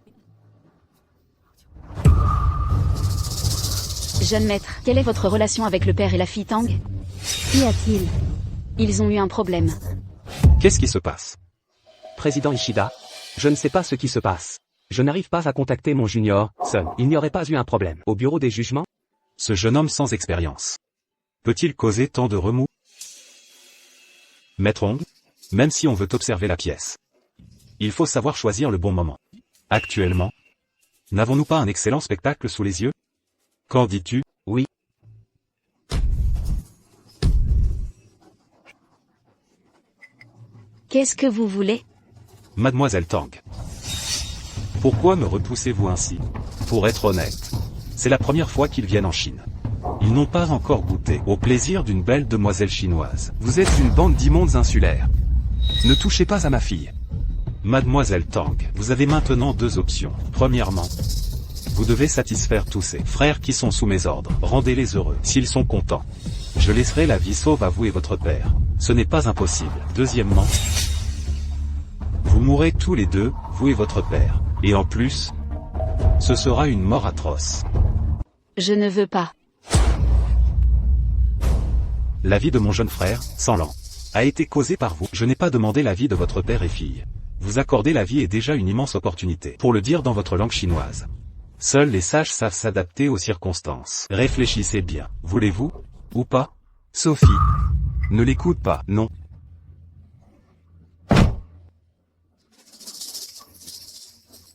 Jeune maître, quelle est votre relation avec le père et la fille Tang? Qu'y a-t-il? Ils ont eu un problème. Qu'est-ce qui se passe? Président Ishida, je ne sais pas ce qui se passe. Je n'arrive pas à contacter mon junior, Sun. Il n'y aurait pas eu un problème au bureau des jugements? Ce jeune homme sans expérience peut-il causer tant de remous? Maître Hong, même si on veut observer la pièce, il faut savoir choisir le bon moment. Actuellement, n'avons-nous pas un excellent spectacle sous les yeux? Qu'en dis-tu? Oui. Qu'est-ce que vous voulez? Mademoiselle Tang, pourquoi me repoussez-vous ainsi? Pour être honnête, c'est la première fois qu'ils viennent en Chine. Ils n'ont pas encore goûté au plaisir d'une belle demoiselle chinoise. Vous êtes une bande d'immondes insulaires. Ne touchez pas à ma fille. Mademoiselle Tang, vous avez maintenant deux options. Premièrement, vous devez satisfaire tous ces frères qui sont sous mes ordres. Rendez-les heureux. S'ils sont contents, je laisserai la vie sauve à vous et votre père. Ce n'est pas impossible. Deuxièmement, vous mourrez tous les deux, vous et votre père. Et en plus, ce sera une mort atroce. Je ne veux pas. La vie de mon jeune frère, Sanlan, a été causée par vous. Je n'ai pas demandé l'avis de votre père et fille. Vous accorder la vie est déjà une immense opportunité. Pour le dire dans votre langue chinoise, seuls les sages savent s'adapter aux circonstances. Réfléchissez bien. Voulez-vous ou pas? Sophie. Ne l'écoute pas, non.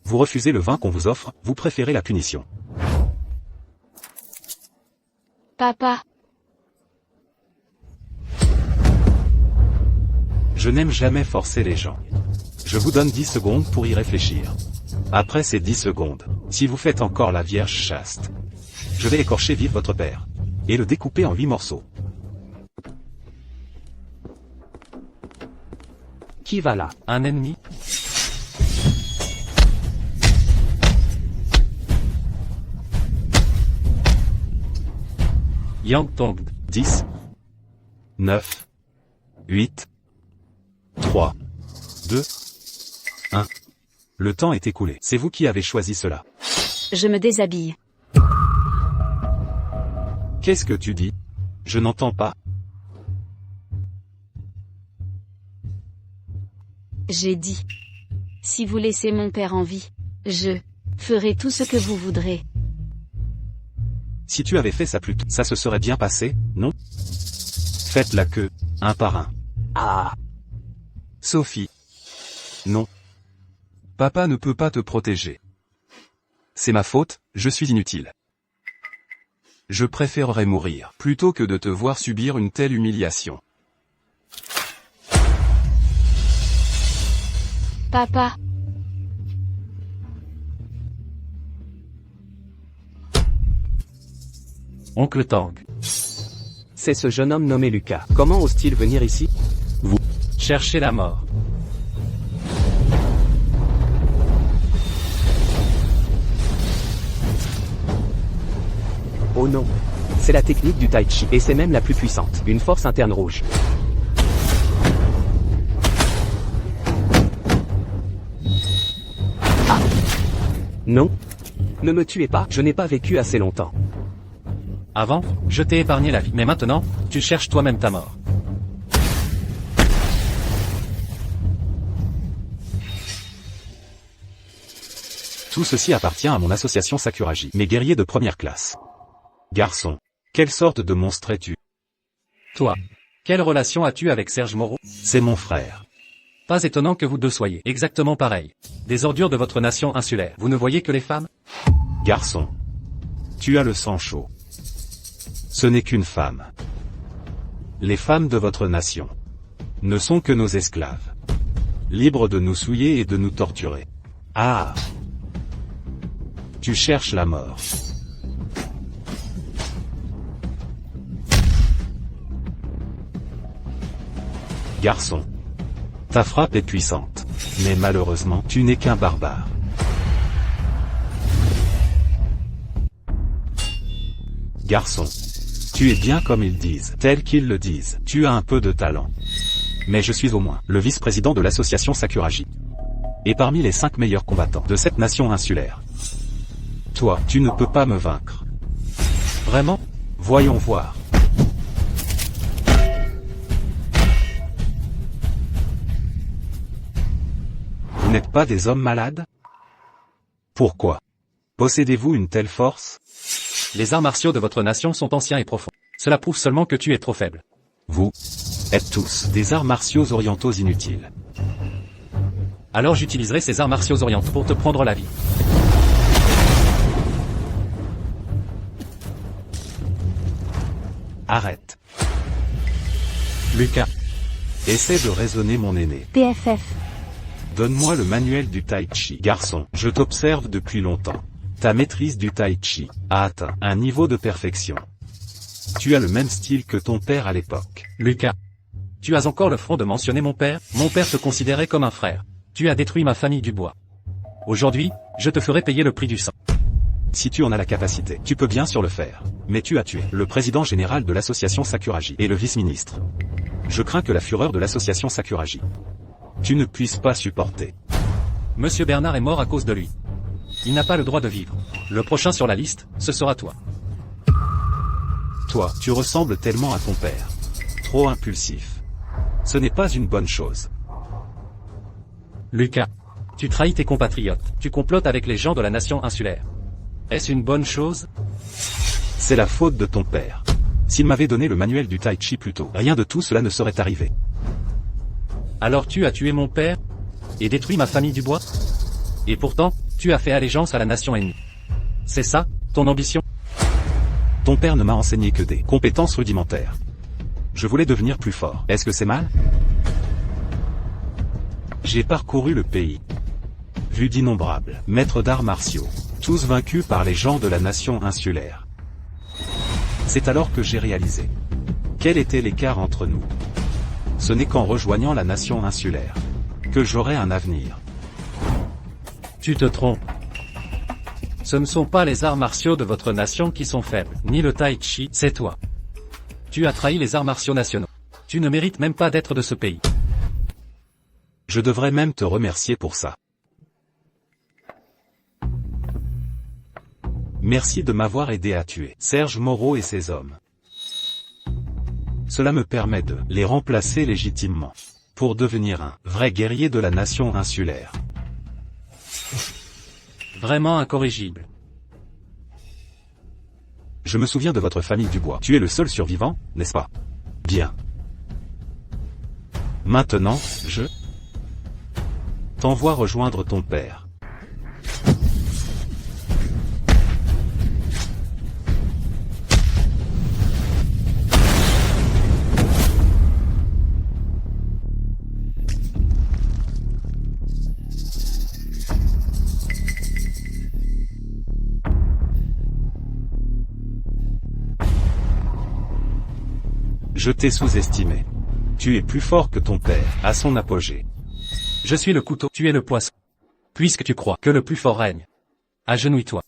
Vous refusez le vin qu'on vous offre, vous préférez la punition. Papa. Je n'aime jamais forcer les gens. Je vous donne 10 secondes pour y réfléchir. Après ces 10 secondes, si vous faites encore la vierge chaste, je vais écorcher vif votre père et le découper en 8 morceaux. Qui va là? Un ennemi? Yang Tong. 10, 9, 8, 3, 2, 1. Le temps est écoulé. C'est vous qui avez choisi cela. Je me déshabille. Qu'est-ce que tu dis? Je n'entends pas. J'ai dit. Si vous laissez mon père en vie, je ferai tout ce que vous voudrez. Si tu avais fait ça plus tôt, ça se serait bien passé, non? Faites la queue, un par un. Ah. Sophie. Non. Papa ne peut pas te protéger. C'est ma faute, je suis inutile. Je préférerais mourir, plutôt que de te voir subir une telle humiliation. Papa. Oncle Tang. C'est ce jeune homme nommé Lucas. Comment ose-t-il venir ici? Cherchez la mort. Oh non. C'est la technique du Tai Chi, et c'est même la plus puissante. Une force interne rouge. Ah. Non. Ne me tuez pas, je n'ai pas vécu assez longtemps. Avant, je t'ai épargné la vie, mais maintenant, tu cherches toi-même ta mort. Tout ceci appartient à mon association Sakuraji, mes guerriers de première classe. Garçon, quelle sorte de monstre es-tu? Toi. Quelle relation as-tu avec Serge Moreau? C'est mon frère. Pas étonnant que vous deux soyez exactement pareils. Des ordures de votre nation insulaire. Vous ne voyez que les femmes? Garçon, tu as le sang chaud. Ce n'est qu'une femme. Les femmes de votre nation ne sont que nos esclaves, libres de nous souiller et de nous torturer. Ah! Tu cherches la mort. Garçon, ta frappe est puissante, mais malheureusement, tu n'es qu'un barbare. Garçon, tu es bien comme ils disent, tel qu'ils le disent. Tu as un peu de talent. Mais je suis au moins le vice-président de l'association Sakuraji. Et parmi les 5 meilleurs combattants de cette nation insulaire. Toi, tu ne peux pas me vaincre. Vraiment? Voyons voir. Vous n'êtes pas des hommes malades? Pourquoi? Possédez-vous une telle force? Les arts martiaux de votre nation sont anciens et profonds. Cela prouve seulement que tu es trop faible. Vous êtes tous des arts martiaux orientaux inutiles. Alors j'utiliserai ces arts martiaux orientaux pour te prendre la vie. Arrête. Lucas. Essaie de raisonner mon aîné. PFF. Donne-moi le manuel du Tai Chi. Garçon, je t'observe depuis longtemps. Ta maîtrise du Tai Chi a atteint un niveau de perfection Tu as le même style que ton père à l'époque. Lucas. Tu as encore le front de mentionner mon père? Mon père te considérait comme un frère. Tu as détruit ma famille Dubois. Aujourd'hui, je te ferai payer le prix du sang. Si tu en as la capacité, tu peux bien sûr le faire. Mais tu as tué le président général de l'association Sakuragi et le vice-ministre. Je crains que la fureur de l'association Sakuragi, tu ne puisses pas supporter. Monsieur Bernard est mort à cause de lui. Il n'a pas le droit de vivre. Le prochain sur la liste, ce sera toi. Toi, tu ressembles tellement à ton père. Trop impulsif. Ce n'est pas une bonne chose. Lucas. Tu trahis tes compatriotes. Tu complotes avec les gens de la nation insulaire. Est-ce une bonne chose? C'est la faute de ton père. S'il m'avait donné le manuel du Tai Chi plus tôt, rien de tout cela ne serait arrivé. Alors tu as tué mon père? Et détruit ma famille Dubois? Et pourtant, tu as fait allégeance à la nation ennemie. C'est ça, ton ambition? Ton père ne m'a enseigné que des compétences rudimentaires. Je voulais devenir plus fort. Est-ce que c'est mal? J'ai parcouru le pays. Vu d'innombrables maîtres d'arts martiaux, tous vaincus par les gens de la nation insulaire. C'est alors que j'ai réalisé quel était l'écart entre nous. Ce n'est qu'en rejoignant la nation insulaire que j'aurai un avenir. Tu te trompes. Ce ne sont pas les arts martiaux de votre nation qui sont faibles, ni le tai chi, c'est toi. Tu as trahi les arts martiaux nationaux. Tu ne mérites même pas d'être de ce pays. Je devrais même te remercier pour ça. Merci de m'avoir aidé à tuer Serge Moreau et ses hommes. Cela me permet de les remplacer légitimement, pour devenir un vrai guerrier de la nation insulaire. Vraiment incorrigible. Je me souviens de votre famille Dubois. Tu es le seul survivant, n'est-ce pas? Bien. Maintenant, je t'envoie rejoindre ton père. Je t'ai sous-estimé. Tu es plus fort que ton père, à son apogée. Je suis le couteau, tu es le poisson. Puisque tu crois que le plus fort règne, agenouille-toi.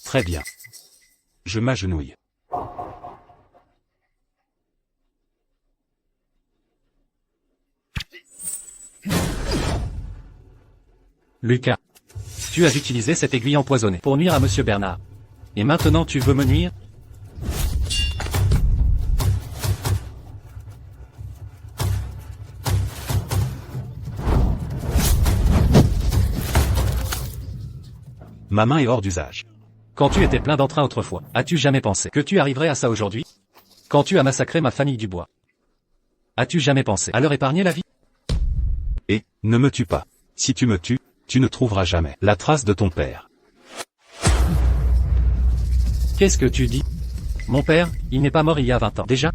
Très bien. Je m'agenouille. Lucas. Tu as utilisé cette aiguille empoisonnée pour nuire à Monsieur Bernard. Et maintenant tu veux me nuire? Ma main est hors d'usage. Quand tu étais plein d'entrain autrefois, as-tu jamais pensé que tu arriverais à ça aujourd'hui? Quand tu as massacré ma famille Dubois, as-tu jamais pensé à leur épargner la vie? Et, ne me tue pas. Si tu me tues, tu ne trouveras jamais la trace de ton père. Qu'est-ce que tu dis? Mon père, il n'est pas mort il y a 20 ans. Déjà?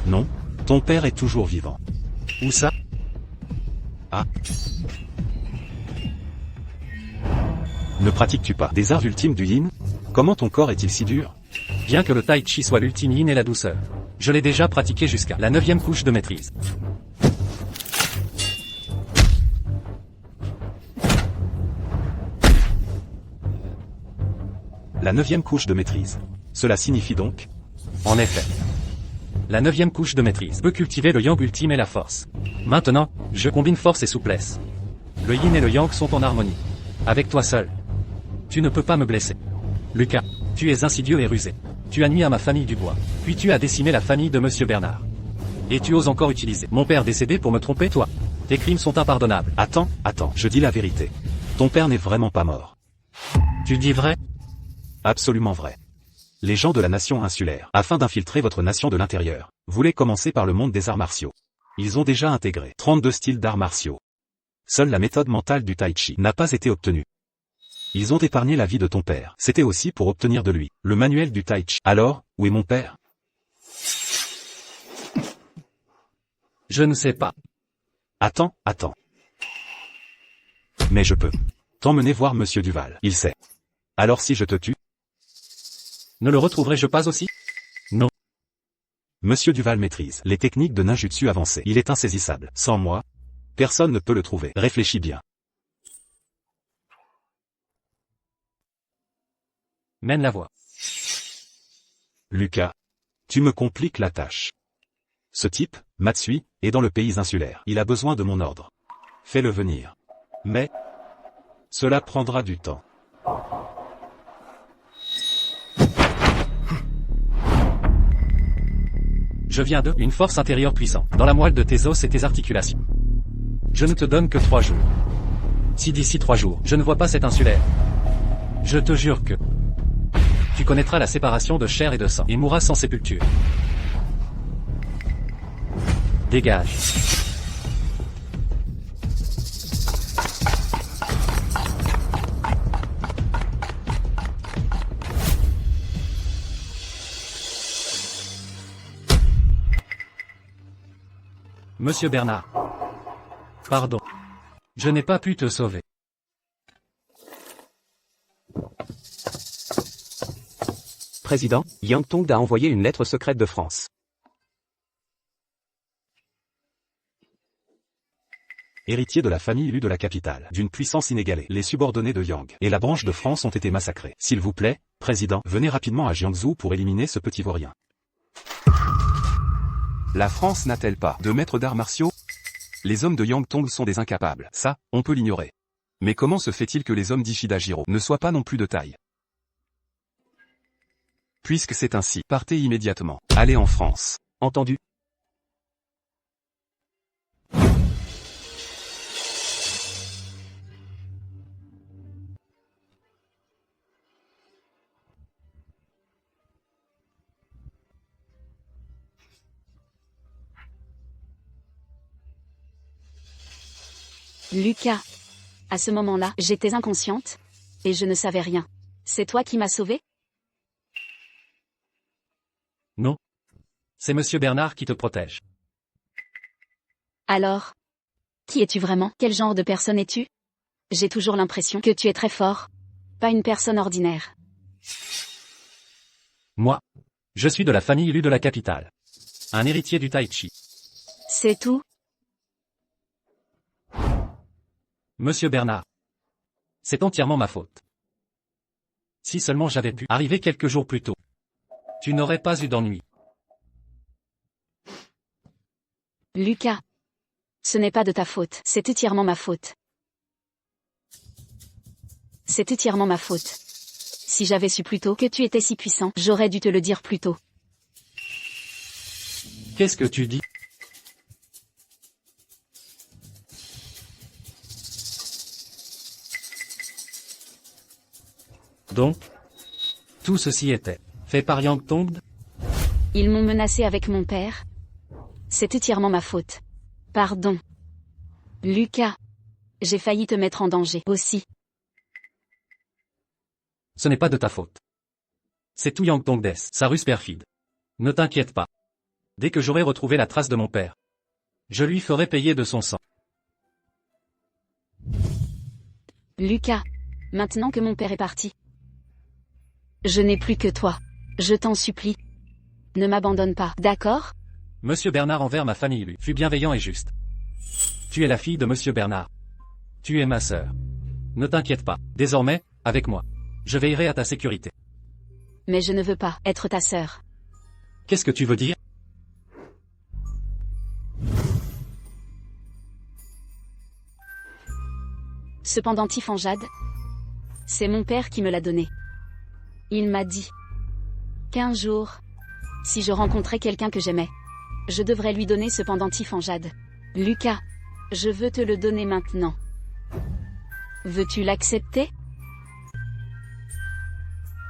Non, ton père est toujours vivant. Où ça? Ah. Ne pratiques-tu pas des arts ultimes du yin? Comment ton corps est-il si dur? Bien que le tai chi soit l'ultime yin et la douceur, je l'ai déjà pratiqué jusqu'à la 9e couche de maîtrise. La 9e couche de maîtrise. Cela signifie donc? En effet. La 9e couche de maîtrise peut cultiver le yang ultime et la force. Maintenant, je combine force et souplesse. Le yin et le yang sont en harmonie. Avec toi seul. Tu ne peux pas me blesser. Lucas, tu es insidieux et rusé. Tu as nui à ma famille Dubois. Puis tu as décimé la famille de Monsieur Bernard. Et tu oses encore utiliser mon père décédé pour me tromper, toi. Tes crimes sont impardonnables. Attends, je dis la vérité. Ton père n'est vraiment pas mort. Tu dis vrai? Absolument vrai. Les gens de la nation insulaire, afin d'infiltrer votre nation de l'intérieur, voulaient commencer par le monde des arts martiaux. Ils ont déjà intégré 32 styles d'arts martiaux. Seule la méthode mentale du tai chi n'a pas été obtenue. Ils ont épargné la vie de ton père. C'était aussi pour obtenir de lui le manuel du tai chi. Alors, où est mon père? Je ne sais pas. Attends. Mais je peux t'emmener voir Monsieur Duval. Il sait. Alors si je te tue? Ne le retrouverai-je pas aussi? Non. Monsieur Duval maîtrise les techniques de ninjutsu avancées. Il est insaisissable. Sans moi, personne ne peut le trouver. Réfléchis bien. Mène la voie. Lucas, tu me compliques la tâche. Ce type, Matsui, est dans le pays insulaire. Il a besoin de mon ordre. Fais-le venir. Mais cela prendra du temps. Je viens de une force intérieure puissante, dans la moelle de tes os et tes articulations. Je ne te donne que 3 jours. Si d'ici 3 jours, je ne vois pas cet insulaire, je te jure que tu connaîtras la séparation de chair et de sang, et mourras sans sépulture. Dégage. Monsieur Bernard. Pardon. Je n'ai pas pu te sauver. Président, Yang Tong a envoyé une lettre secrète de France. Héritier de la famille Lu de la capitale, d'une puissance inégalée, les subordonnés de Yang et la branche de France ont été massacrés. S'il vous plaît, Président, venez rapidement à Jiangsu pour éliminer ce petit vaurien. La France n'a-t-elle pas de maîtres d'arts martiaux? Les hommes de Yang Tong sont des incapables, ça, on peut l'ignorer. Mais comment se fait-il que les hommes d'Ishida Jiro ne soient pas non plus de taille? Puisque c'est ainsi, partez immédiatement. Allez en France. Entendu. Lucas. À ce moment-là, j'étais inconsciente, et je ne savais rien. C'est toi qui m'as sauvée? Non. C'est Monsieur Bernard qui te protège. Alors, qui es-tu vraiment? Quel genre de personne es-tu? J'ai toujours l'impression que tu es très fort. Pas une personne ordinaire. Moi. Je suis de la famille Lu de la capitale. Un héritier du Tai Chi. C'est tout? Monsieur Bernard. C'est entièrement ma faute. Si seulement j'avais pu arriver quelques jours plus tôt, tu n'aurais pas eu d'ennui. Lucas. Ce n'est pas de ta faute, c'est entièrement ma faute. C'est entièrement ma faute. Si j'avais su plus tôt que tu étais si puissant, j'aurais dû te le dire plus tôt. Qu'est-ce que tu dis? Donc, tout ceci était fait par Yang Tong? Ils m'ont menacé avec mon père. C'est entièrement ma faute. Pardon. Lucas. J'ai failli te mettre en danger aussi. Ce n'est pas de ta faute. C'est tout Yang Tong Des, sa ruse perfide. Ne t'inquiète pas. Dès que j'aurai retrouvé la trace de mon père, je lui ferai payer de son sang. Lucas. Maintenant que mon père est parti. Je n'ai plus que toi. Je t'en supplie. Ne m'abandonne pas, d'accord? Monsieur Bernard envers ma famille lui fut bienveillant et juste. Tu es la fille de Monsieur Bernard. Tu es ma sœur. Ne t'inquiète pas. Désormais, avec moi, je veillerai à ta sécurité. Mais je ne veux pas être ta sœur. Qu'est-ce que tu veux dire? Ce pendentif en jade, c'est mon père qui me l'a donné. Il m'a dit qu'un jour, si je rencontrais quelqu'un que j'aimais, je devrais lui donner ce pendentif en jade. Lucas, je veux te le donner maintenant. Veux-tu l'accepter?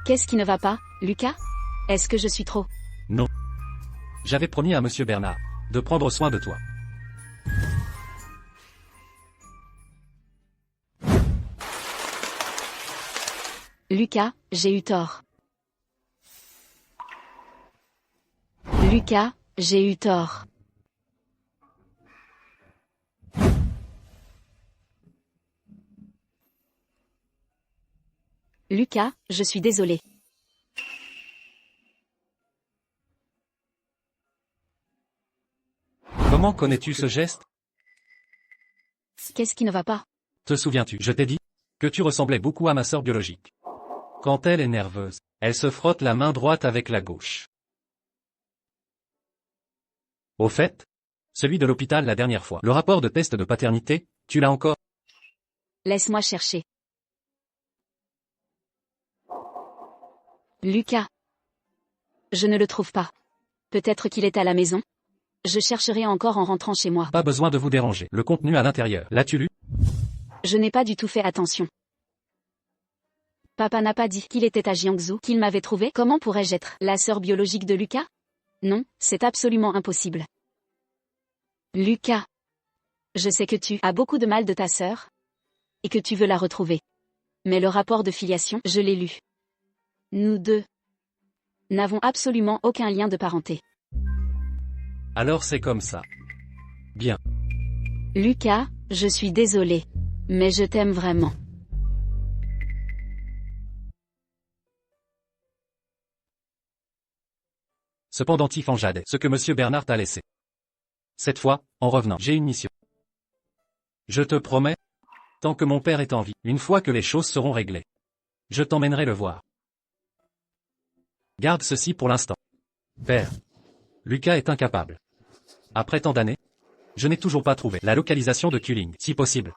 Qu'est-ce qui ne va pas, Lucas? Est-ce que je suis trop? Non. J'avais promis à Monsieur Bernard de prendre soin de toi. Lucas, j'ai eu tort. Lucas, j'ai eu tort. Lucas, je suis désolé. Comment connais-tu ce geste? Qu'est-ce qui ne va pas? Te souviens-tu, je t'ai dit que tu ressemblais beaucoup à ma sœur biologique. Quand elle est nerveuse, elle se frotte la main droite avec la gauche. Au fait, celui de l'hôpital la dernière fois. Le rapport de test de paternité, tu l'as encore? Laisse-moi chercher. Lucas. Je ne le trouve pas. Peut-être qu'il est à la maison. Je chercherai encore en rentrant chez moi. Pas besoin de vous déranger. Le contenu à l'intérieur. L'as-tu lu? Je n'ai pas du tout fait attention. Papa n'a pas dit qu'il était à Jiangsu, qu'il m'avait trouvé. Comment pourrais-je être la sœur biologique de Lucas? Non, c'est absolument impossible. Lucas. Je sais que tu as beaucoup de mal de ta sœur. Et que tu veux la retrouver. Mais le rapport de filiation, je l'ai lu. Nous deux n'avons absolument aucun lien de parenté. Alors c'est comme ça. Bien. Lucas, je suis désolée. Mais je t'aime vraiment. Cependant Tiffan Jade, ce que Monsieur Bernard t'a laissé. Cette fois, en revenant, j'ai une mission. Je te promets, tant que mon père est en vie, une fois que les choses seront réglées, je t'emmènerai le voir. Garde ceci pour l'instant. Père. Lucas est incapable. Après tant d'années, je n'ai toujours pas trouvé la localisation de Kulling. Si possible,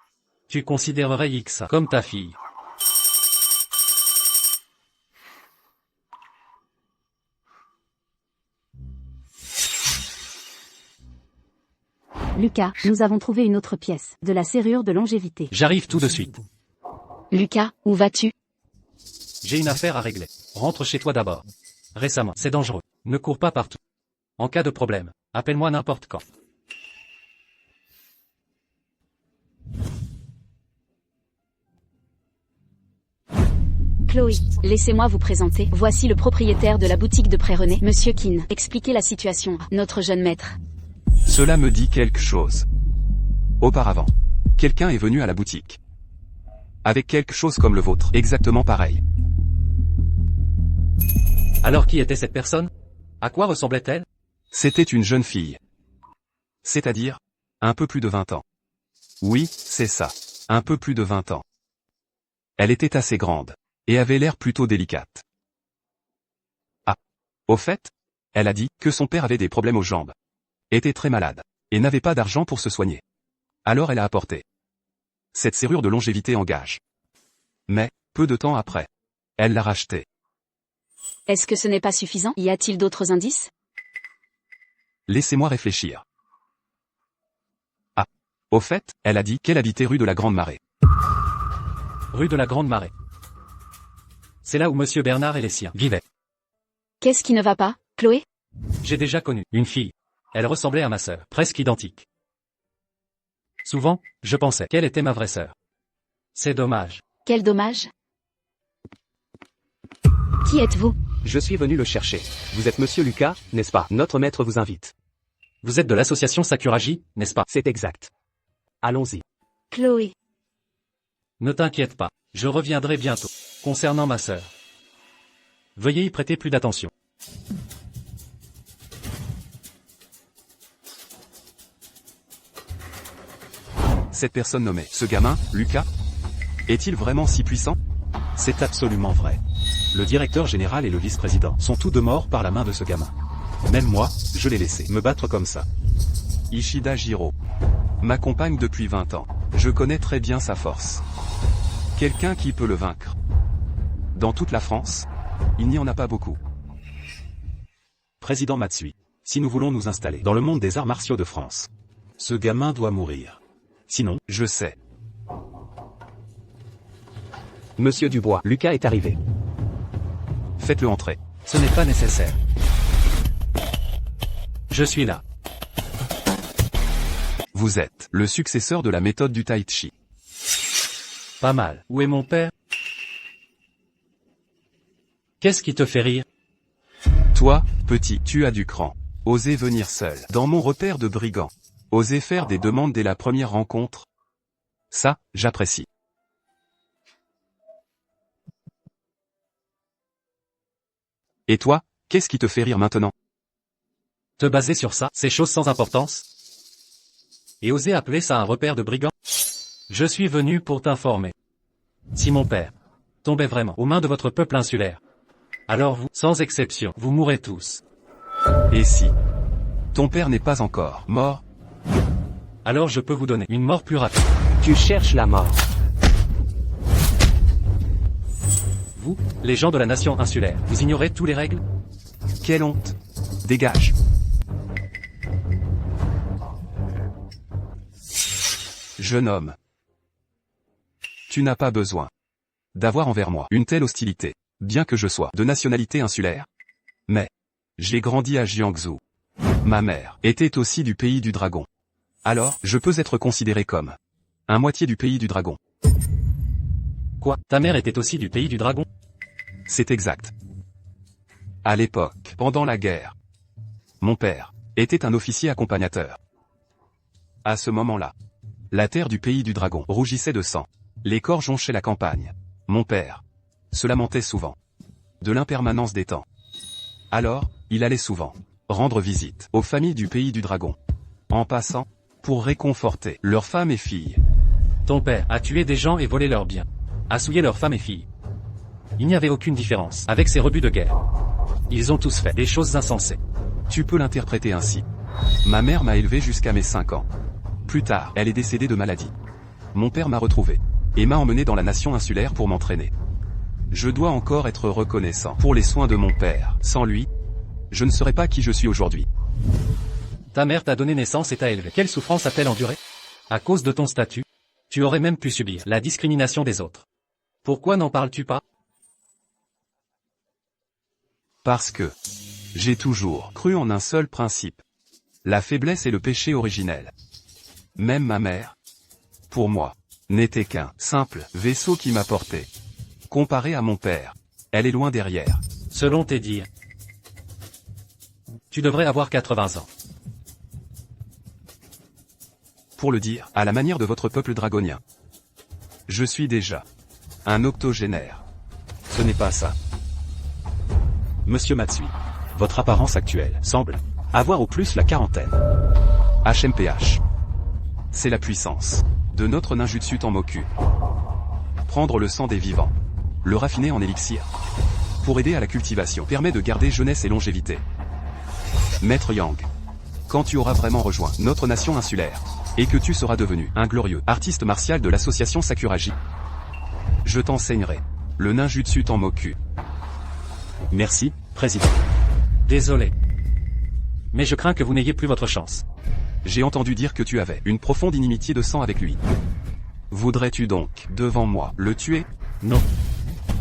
tu considérerais X comme ta fille. Lucas, nous avons trouvé une autre pièce, de la serrure de longévité. J'arrive tout de suite. Lucas, où vas-tu? J'ai une affaire à régler. Rentre chez toi d'abord. Récemment, c'est dangereux. Ne cours pas partout. En cas de problème, appelle-moi n'importe quand. Chloé, laissez-moi vous présenter. Voici le propriétaire de la boutique de Pré-René, Monsieur Kin. Expliquez la situation à notre jeune maître. Cela me dit quelque chose. Auparavant, quelqu'un est venu à la boutique. Avec quelque chose comme le vôtre, exactement pareil. Alors qui était cette personne? À quoi ressemblait-elle? C'était une jeune fille. C'est-à-dire, un peu plus de 20 ans. Oui, c'est ça, un peu plus de 20 ans. Elle était assez grande, et avait l'air plutôt délicate. Ah. Au fait, elle a dit que son père avait des problèmes aux jambes. Était très malade, et n'avait pas d'argent pour se soigner. Alors elle a apporté cette serrure de longévité en gage. Mais, peu de temps après, elle l'a rachetée. Est-ce que ce n'est pas suffisant? Y a-t-il d'autres indices? Laissez-moi réfléchir. Ah. Au fait, elle a dit qu'elle habitait rue de la Grande Marée. Rue de la Grande Marée. C'est là où Monsieur Bernard et les siens vivaient. Qu'est-ce qui ne va pas, Chloé? J'ai déjà connu une fille. Elle ressemblait à ma sœur, presque identique. Souvent, je pensais qu'elle était ma vraie sœur. C'est dommage. Quel dommage. Qui êtes-vous? Je suis venu le chercher. Vous êtes Monsieur Lucas, n'est-ce pas? Notre maître vous invite. Vous êtes de l'association Sakuraji, n'est-ce pas? C'est exact. Allons-y. Chloé. Ne t'inquiète pas, je reviendrai bientôt. Concernant ma sœur, veuillez y prêter plus d'attention. Cette personne nommée, ce gamin, Lucas, est-il vraiment si puissant? C'est absolument vrai. Le directeur général et le vice-président sont tous deux morts par la main de ce gamin. Même moi, je l'ai laissé me battre comme ça. Ishida Jiro m'accompagne depuis 20 ans. Je connais très bien sa force. Quelqu'un qui peut le vaincre. Dans toute la France, il n'y en a pas beaucoup. Président Matsui, si nous voulons nous installer dans le monde des arts martiaux de France, ce gamin doit mourir. Sinon, Je sais. Monsieur Dubois, Lucas est arrivé. Faites-le entrer. Ce n'est pas nécessaire. Je suis là. Vous êtes le successeur de la méthode du Tai Chi. Pas mal. Où est mon père? Qu'est-ce qui te fait rire? Toi, petit, tu as du cran. Oser venir seul dans mon repère de brigands. Oser faire des demandes dès la première rencontre. Ça, j'apprécie. Et toi, qu'est-ce qui te fait rire maintenant? Te baser sur ça, ces choses sans importance? Et oser appeler ça un repère de brigands? Je suis venu pour t'informer. Si mon père tombait vraiment aux mains de votre peuple insulaire, alors vous, sans exception, vous mourrez tous. Et si ton père n'est pas encore mort? Alors je peux vous donner une mort plus rapide. Tu cherches la mort. Vous, les gens de la nation insulaire, vous ignorez toutes les règles? Quelle honte! Dégage! Jeune homme, tu n'as pas besoin d'avoir envers moi une telle hostilité, bien que je sois de nationalité insulaire. Mais j'ai grandi à Jiangsu. Ma mère était aussi du pays du dragon. Alors, je peux être considéré comme un moitié du pays du dragon. Quoi? Ta mère était aussi du pays du dragon? C'est exact. À l'époque, pendant la guerre, mon père était un officier accompagnateur. À ce moment-là, la terre du pays du dragon rougissait de sang. Les corps jonchaient la campagne. Mon père se lamentait souvent de l'impermanence des temps. Alors, il allait souvent rendre visite aux familles du pays du dragon, en passant pour réconforter leurs femmes et filles. Ton père a tué des gens et volé leurs biens, a souillé leurs femmes et filles. Il n'y avait aucune différence avec ces rebuts de guerre. Ils ont tous fait des choses insensées. Tu peux l'interpréter ainsi. Ma mère m'a élevé jusqu'à mes 5 ans. Plus tard, elle est décédée de maladie. Mon père m'a retrouvé et m'a emmené dans la nation insulaire pour m'entraîner. Je dois encore être reconnaissant pour les soins de mon père. Sans lui, je ne serais pas qui je suis aujourd'hui. Ta mère t'a donné naissance et t'a élevé. Quelle souffrance a-t-elle enduré? À cause de ton statut, tu aurais même pu subir la discrimination des autres. Pourquoi n'en parles-tu pas? Parce que j'ai toujours cru en un seul principe. La faiblesse et le péché originel. Même ma mère, pour moi, n'était qu'un simple vaisseau qui m'apportait. Comparé à mon père, elle est loin derrière. Selon tes dires, tu devrais avoir 80 ans. Pour le dire, à la manière de votre peuple dragonien. Je suis déjà un octogénaire. Ce n'est pas ça. Monsieur Matsui, votre apparence actuelle semble avoir au plus la quarantaine. HMPH. C'est la puissance de notre ninjutsu Tenmoku. Prendre le sang des vivants, le raffiner en élixir, pour aider à la cultivation, permet de garder jeunesse et longévité. Maître Yang, quand tu auras vraiment rejoint notre nation insulaire, et que tu seras devenu un glorieux artiste martial de l'association Sakuraji, je t'enseignerai le ninjutsu Tenmoku. Merci, Président. Désolé. Mais je crains que vous n'ayez plus votre chance. J'ai entendu dire que tu avais une profonde inimitié de sang avec lui. Voudrais-tu donc, devant moi, le tuer? Non.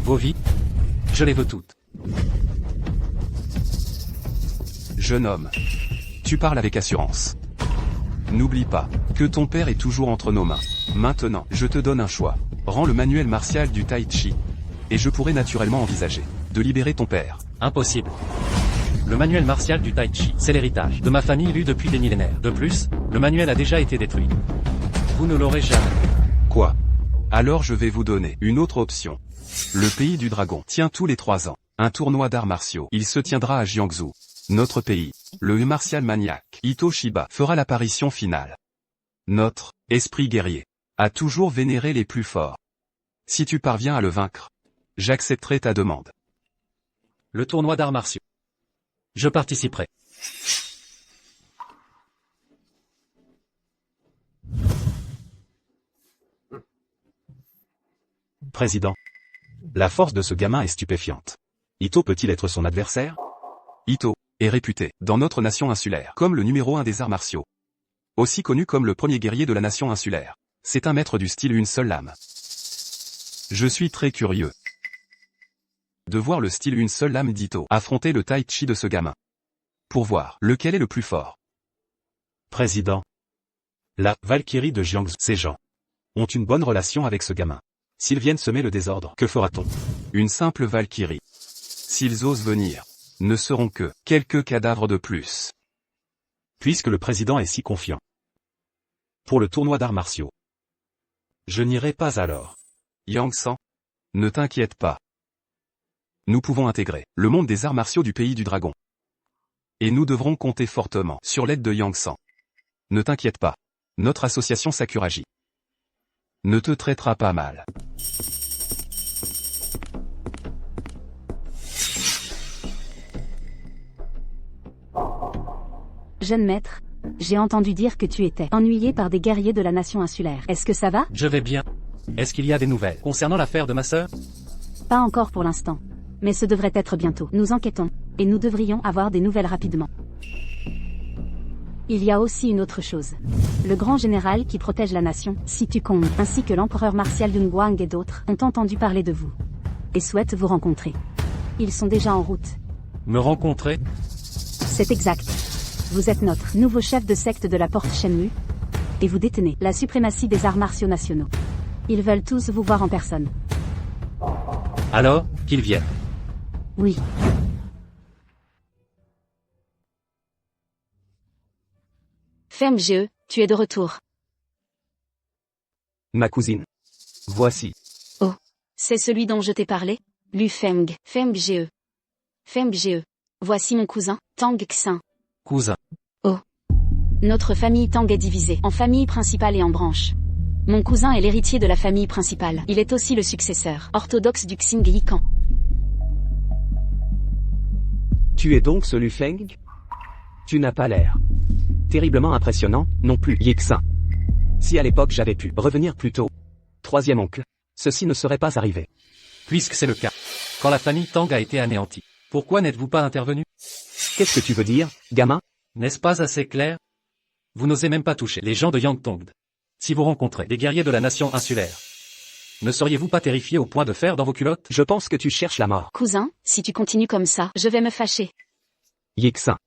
Vos vies, je les veux toutes. Jeune homme, tu parles avec assurance. N'oublie pas que ton père est toujours entre nos mains. Maintenant, je te donne un choix. Rends le manuel martial du Tai Chi. Et je pourrais naturellement envisager de libérer ton père. Impossible. Le manuel martial du Tai Chi, c'est l'héritage de ma famille lu depuis des millénaires. De plus, le manuel a déjà été détruit. Vous ne l'aurez jamais. Quoi? Alors je vais vous donner une autre option. Le pays du dragon tient tous les 3 ans un tournoi d'arts martiaux. Il se tiendra à Jiangsu. Notre pays, le martial maniaque Ito Shiba, fera l'apparition finale. Notre esprit guerrier a toujours vénéré les plus forts. Si tu parviens à le vaincre, j'accepterai ta demande. Le tournoi d'arts martiaux. Je participerai. Président. La force de ce gamin est stupéfiante. Ito peut-il être son adversaire? Ito est réputé, dans notre nation insulaire, comme le numéro 1 des arts martiaux. Aussi connu comme le premier guerrier de la nation insulaire. C'est un maître du style une seule lame. Je suis très curieux de voir le style une seule lame d'Ito affronter le Tai Chi de ce gamin. Pour voir lequel est le plus fort. Président. La Valkyrie de Jiangsu, ces gens ont une bonne relation avec ce gamin. S'ils viennent semer le désordre, que fera-t-on? Une simple Valkyrie. S'ils osent venir, ne seront que quelques cadavres de plus. Puisque le président est si confiant. Pour le tournoi d'arts martiaux. Je n'irai pas alors. Yang San, ne t'inquiète pas. Nous pouvons intégrer le monde des arts martiaux du pays du dragon. Et nous devrons compter fortement sur l'aide de Yang San. Ne t'inquiète pas. Notre association Sakuragi ne te traitera pas mal. Jeune maître, j'ai entendu dire que tu étais ennuyé par des guerriers de la nation insulaire. Est-ce que ça va? Je vais bien. Est-ce qu'il y a des nouvelles concernant l'affaire de ma sœur? Pas encore pour l'instant. Mais ce devrait être bientôt. Nous enquêtons, et nous devrions avoir des nouvelles rapidement. Il y a aussi une autre chose. Le grand général qui protège la nation, Situ Kong, ainsi que l'empereur martial Dunguang et d'autres, ont entendu parler de vous. Et souhaitent vous rencontrer. Ils sont déjà en route. Me rencontrer? C'est exact. Vous êtes notre nouveau chef de secte de la Porte Shenmue, et vous détenez la suprématie des arts martiaux nationaux. Ils veulent tous vous voir en personne. Alors, qu'ils viennent. Oui. Ferme GE, tu es de retour. Ma cousine. Voici. C'est celui dont je t'ai parlé? Lu Feng, Feng GE. Feng GE. Voici mon cousin, Tang Xin. Cousin. Notre famille Tang est divisée en famille principale et en branches. Mon cousin est l'héritier de la famille principale. Il est aussi le successeur orthodoxe du Xing Yikan. Tu es donc ce Lu Feng? Tu n'as pas l'air terriblement impressionnant, non plus, Yixin. Si à l'époque j'avais pu revenir plus tôt, troisième oncle, ceci ne serait pas arrivé. Puisque c'est le cas. Quand la famille Tang a été anéantie, pourquoi n'êtes-vous pas intervenu? Qu'est-ce que tu veux dire, gamin? N'est-ce pas assez clair? Vous n'osez même pas toucher les gens de Yangtongd. Si vous rencontrez des guerriers de la nation insulaire, ne seriez-vous pas terrifié au point de faire dans vos culottes? Je pense que tu cherches la mort. Cousin, si tu continues comme ça, je vais me fâcher. Yixin.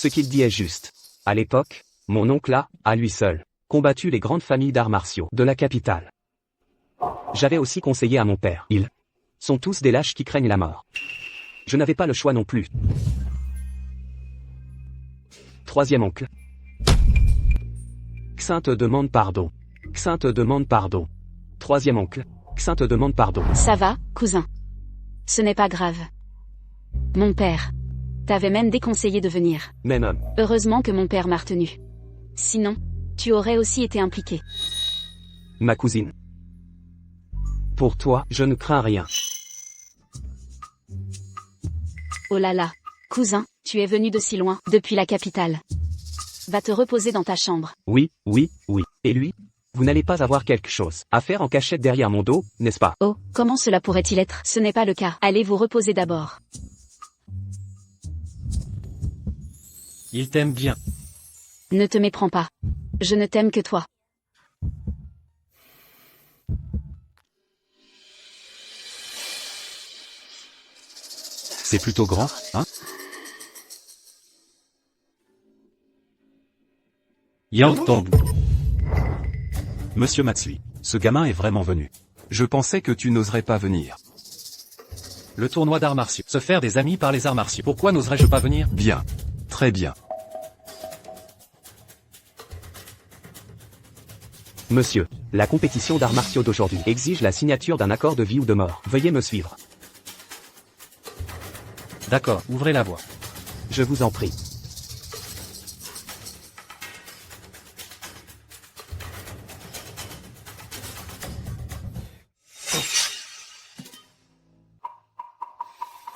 Ce qu'il dit est juste. À l'époque, mon oncle a, à lui seul, combattu les grandes familles d'arts martiaux de la capitale. J'avais aussi conseillé à mon père. Ils sont tous des lâches qui craignent la mort. Je n'avais pas le choix non plus. Troisième oncle. Xin te demande pardon. Xin te demande pardon. Troisième oncle. Xin te demande pardon. Ça va, cousin. Ce n'est pas grave. Mon père t'avait même déconseillé de venir. Même homme. Heureusement que mon père m'a retenu. Sinon, tu aurais aussi été impliqué. Ma cousine. Pour toi, je ne crains rien. Oh là là. Cousin, tu es venu de si loin, depuis la capitale. Va te reposer dans ta chambre. Oui, oui, oui. Et lui? Vous n'allez pas avoir quelque chose à faire en cachette derrière mon dos, n'est-ce pas? Oh, comment cela pourrait-il être? Ce n'est pas le cas. Allez vous reposer d'abord. Il t'aime bien. Ne te méprends pas. Je ne t'aime que toi. C'est plutôt grand, hein? Yangtongd. Monsieur Matsui, ce gamin est vraiment venu. Je pensais que tu n'oserais pas venir. Le tournoi d'arts martiaux. Se faire des amis par les arts martiaux. Pourquoi n'oserais-je pas venir? Bien. Très bien. Monsieur, la compétition d'arts martiaux d'aujourd'hui exige la signature d'un accord de vie ou de mort. Veuillez me suivre. D'accord, ouvrez la voie. Je vous en prie.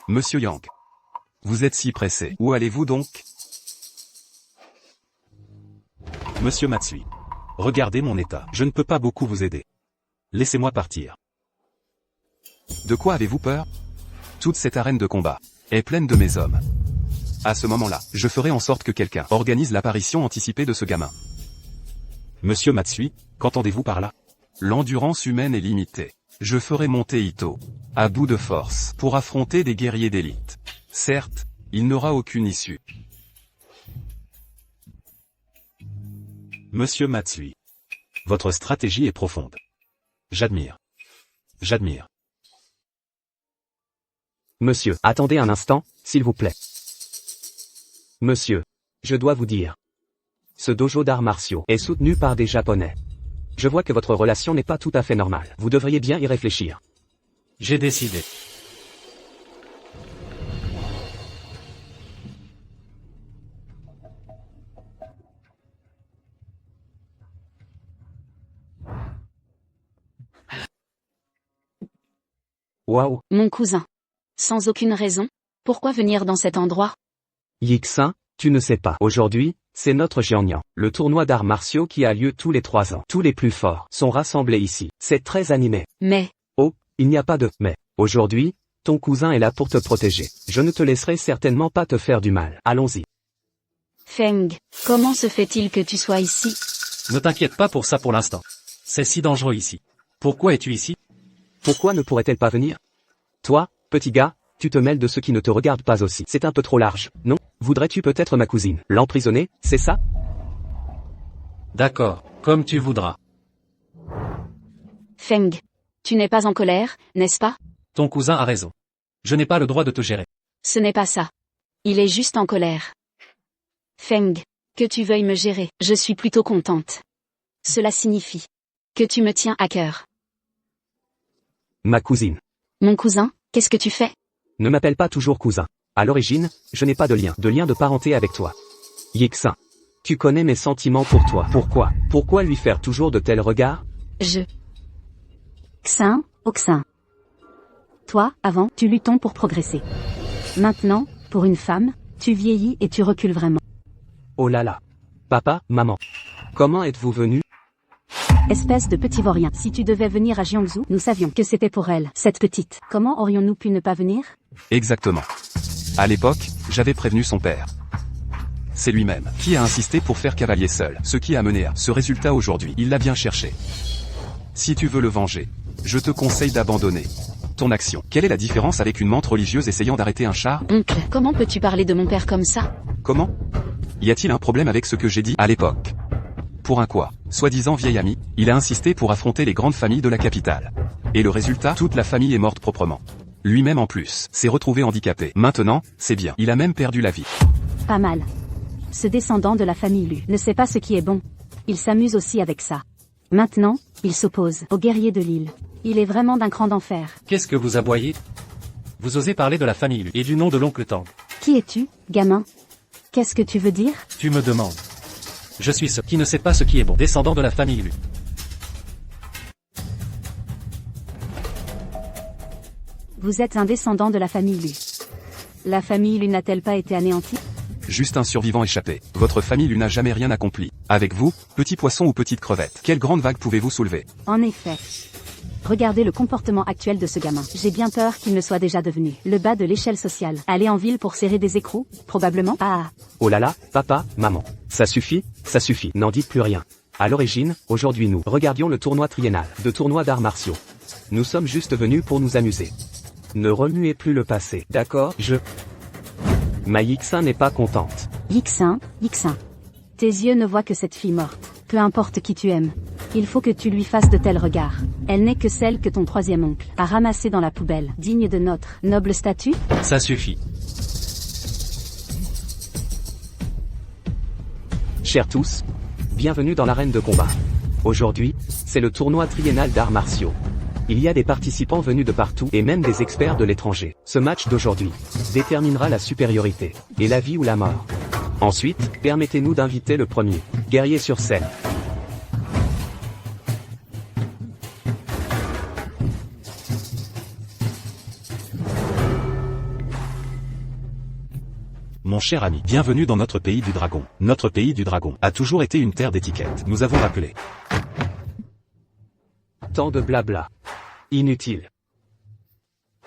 Monsieur Yang. Vous êtes si pressé. Où allez-vous donc? Monsieur Matsui. Regardez mon état. Je ne peux pas beaucoup vous aider. Laissez-moi partir. De quoi avez-vous peur? Toute cette arène de combat est pleine de mes hommes. À ce moment-là, je ferai en sorte que quelqu'un organise l'apparition anticipée de ce gamin. Monsieur Matsui, qu'entendez-vous par là? L'endurance humaine est limitée. Je ferai monter Ito à bout de force pour affronter des guerriers d'élite. Certes, il n'aura aucune issue. Monsieur Matsui. Votre stratégie est profonde. J'admire. J'admire. Monsieur, attendez un instant, s'il vous plaît. Monsieur, je dois vous dire. Ce dojo d'arts martiaux est soutenu par des Japonais. Je vois que votre relation n'est pas tout à fait normale. Vous devriez bien y réfléchir. J'ai décidé. Waouh. Mon cousin. Sans aucune raison, pourquoi venir dans cet endroit? Yixin, tu ne sais pas. Aujourd'hui, c'est notre Jiangnian, le tournoi d'arts martiaux qui a lieu tous les 3 ans. Tous les plus forts sont rassemblés ici. C'est très animé. Mais, Oh, il n'y a pas de « mais ». Aujourd'hui, ton cousin est là pour te protéger. Je ne te laisserai certainement pas te faire du mal. Allons-y. Feng, comment se fait-il que tu sois ici? Ne t'inquiète pas pour ça pour l'instant. C'est si dangereux ici. Pourquoi es-tu ici? Pourquoi ne pourrait-elle pas venir? Toi, petit gars, tu te mêles de ce qui ne te regarde pas aussi. C'est un peu trop large, non? Voudrais-tu peut-être ma cousine? L'emprisonner, c'est ça? D'accord, comme tu voudras. Feng, tu n'es pas en colère, n'est-ce pas? Ton cousin a raison. Je n'ai pas le droit de te gérer. Ce n'est pas ça. Il est juste en colère. Feng, que tu veuilles me gérer, je suis plutôt contente. Cela signifie que tu me tiens à cœur. Ma cousine. Mon cousin, qu'est-ce que tu fais? Ne m'appelle pas toujours cousin. À l'origine, je n'ai pas de lien de parenté avec toi. Yixin. Tu connais mes sentiments pour toi. Pourquoi lui faire toujours de tels regards? Xin, Oxin. Toi, avant, tu luttons pour progresser. Maintenant, pour une femme, tu vieillis et tu recules vraiment. Oh là là. Papa, maman. Comment êtes-vous venus? Espèce de petit vaurien. Si tu devais venir à Jiangsu, nous savions que c'était pour elle, cette petite. Comment aurions-nous pu ne pas venir? Exactement. À l'époque, j'avais prévenu son père. C'est lui-même qui a insisté pour faire cavalier seul, ce qui a mené à ce résultat aujourd'hui. Il l'a bien cherché. Si tu veux le venger, je te conseille d'abandonner ton action. Quelle est la différence avec une menthe religieuse essayant d'arrêter un char? Oncle, comment peux-tu parler de mon père comme ça? Comment? Y a-t-il un problème avec ce que j'ai dit à l'époque? Pour un quoi? Soi-disant vieil ami, il a insisté pour affronter les grandes familles de la capitale. Et le résultat, toute la famille est morte proprement. Lui-même en plus, s'est retrouvé handicapé. Maintenant, c'est bien. Il a même perdu la vie. Pas mal. Ce descendant de la famille Lu ne sait pas ce qui est bon. Il s'amuse aussi avec ça. Maintenant, il s'oppose aux guerriers de l'île. Il est vraiment d'un cran d'enfer. Qu'est-ce que vous aboyez? Vous osez parler de la famille Lu et du nom de l'oncle Tang. Qui es-tu, gamin? Qu'est-ce que tu veux dire? Tu me demandes. Je suis ce qui ne sait pas ce qui est bon, descendant de la famille Lu. Vous êtes un descendant de la famille Lu. La famille Lu n'a-t-elle pas été anéantie? Juste un survivant échappé. Votre famille lui n'a jamais rien accompli. Avec vous, petit poisson ou petite crevette, quelle grande vague pouvez-vous soulever? En effet. Regardez le comportement actuel de ce gamin. J'ai bien peur qu'il ne soit déjà devenu le bas de l'échelle sociale. Aller en ville pour serrer des écrous, probablement. Ah. Oh là là, papa, maman. Ça suffit, n'en dites plus rien. À l'origine, aujourd'hui nous regardions le tournoi triennal de tournois d'arts martiaux. Nous sommes juste venus pour nous amuser. Ne remuez plus le passé, d'accord? Ma Yixin n'est pas contente. Yixin. Tes yeux ne voient que cette fille morte. Peu importe qui tu aimes. Il faut que tu lui fasses de tels regards. Elle n'est que celle que ton troisième oncle a ramassée dans la poubelle, digne de notre noble statut. Ça suffit. Chers tous, bienvenue dans l'arène de combat. Aujourd'hui, c'est le tournoi triennal d'arts martiaux. Il y a des participants venus de partout et même des experts de l'étranger. Ce match d'aujourd'hui déterminera la supériorité et la vie ou la mort. Ensuite, permettez-nous d'inviter le premier guerrier sur scène. Mon cher ami, bienvenue dans notre pays du dragon. Notre pays du dragon a toujours été une terre d'étiquette. Nous avons rappelé. Tant de blabla. Inutile.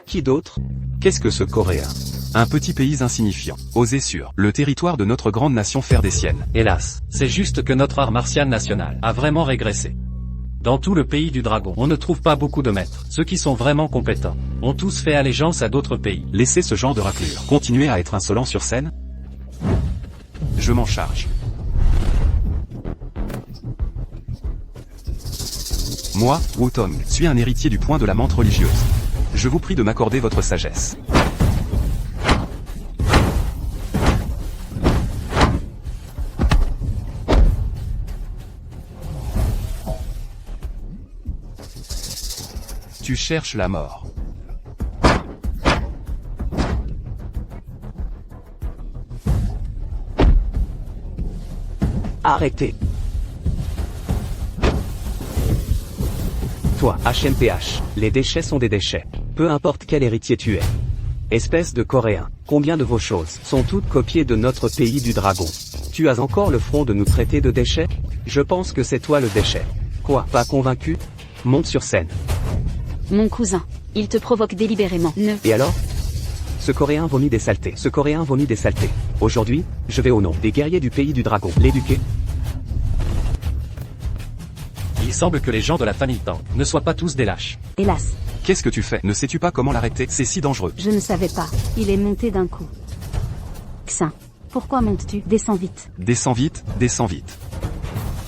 Qui d'autre? Qu'est-ce que ce Coréen? Un petit pays insignifiant, osé sur le territoire de notre grande nation faire des siennes. Hélas, c'est juste que notre art martial national a vraiment régressé. Dans tout le pays du dragon, on ne trouve pas beaucoup de maîtres. Ceux qui sont vraiment compétents ont tous fait allégeance à d'autres pays. Laissez ce genre de raclure. Continuez à être insolent sur scène. Je m'en charge. Moi, Wutong, suis un héritier du point de la menthe religieuse. Je vous prie de m'accorder votre sagesse. Tu cherches la mort. Arrêtez. Toi, HMPH, les déchets sont des déchets. Peu importe quel héritier tu es. Espèce de Coréen, combien de vos choses sont toutes copiées de notre pays du dragon? Tu as encore le front de nous traiter de déchets? Je pense que c'est toi le déchet. Quoi, pas convaincu? Monte sur scène. Mon cousin. Il te provoque délibérément. Ne. Et alors? Ce Coréen vomit des saletés. Ce Coréen vomit des saletés. Aujourd'hui, je vais au nom des guerriers du pays du dragon l'éduquer. Il semble que les gens de la famille Tang ne soient pas tous des lâches. Hélas. Qu'est-ce que tu fais? Ne sais-tu pas comment l'arrêter? C'est si dangereux. Je ne savais pas. Il est monté d'un coup. Xin. Pourquoi montes-tu? Descends vite. Descends vite, descends vite.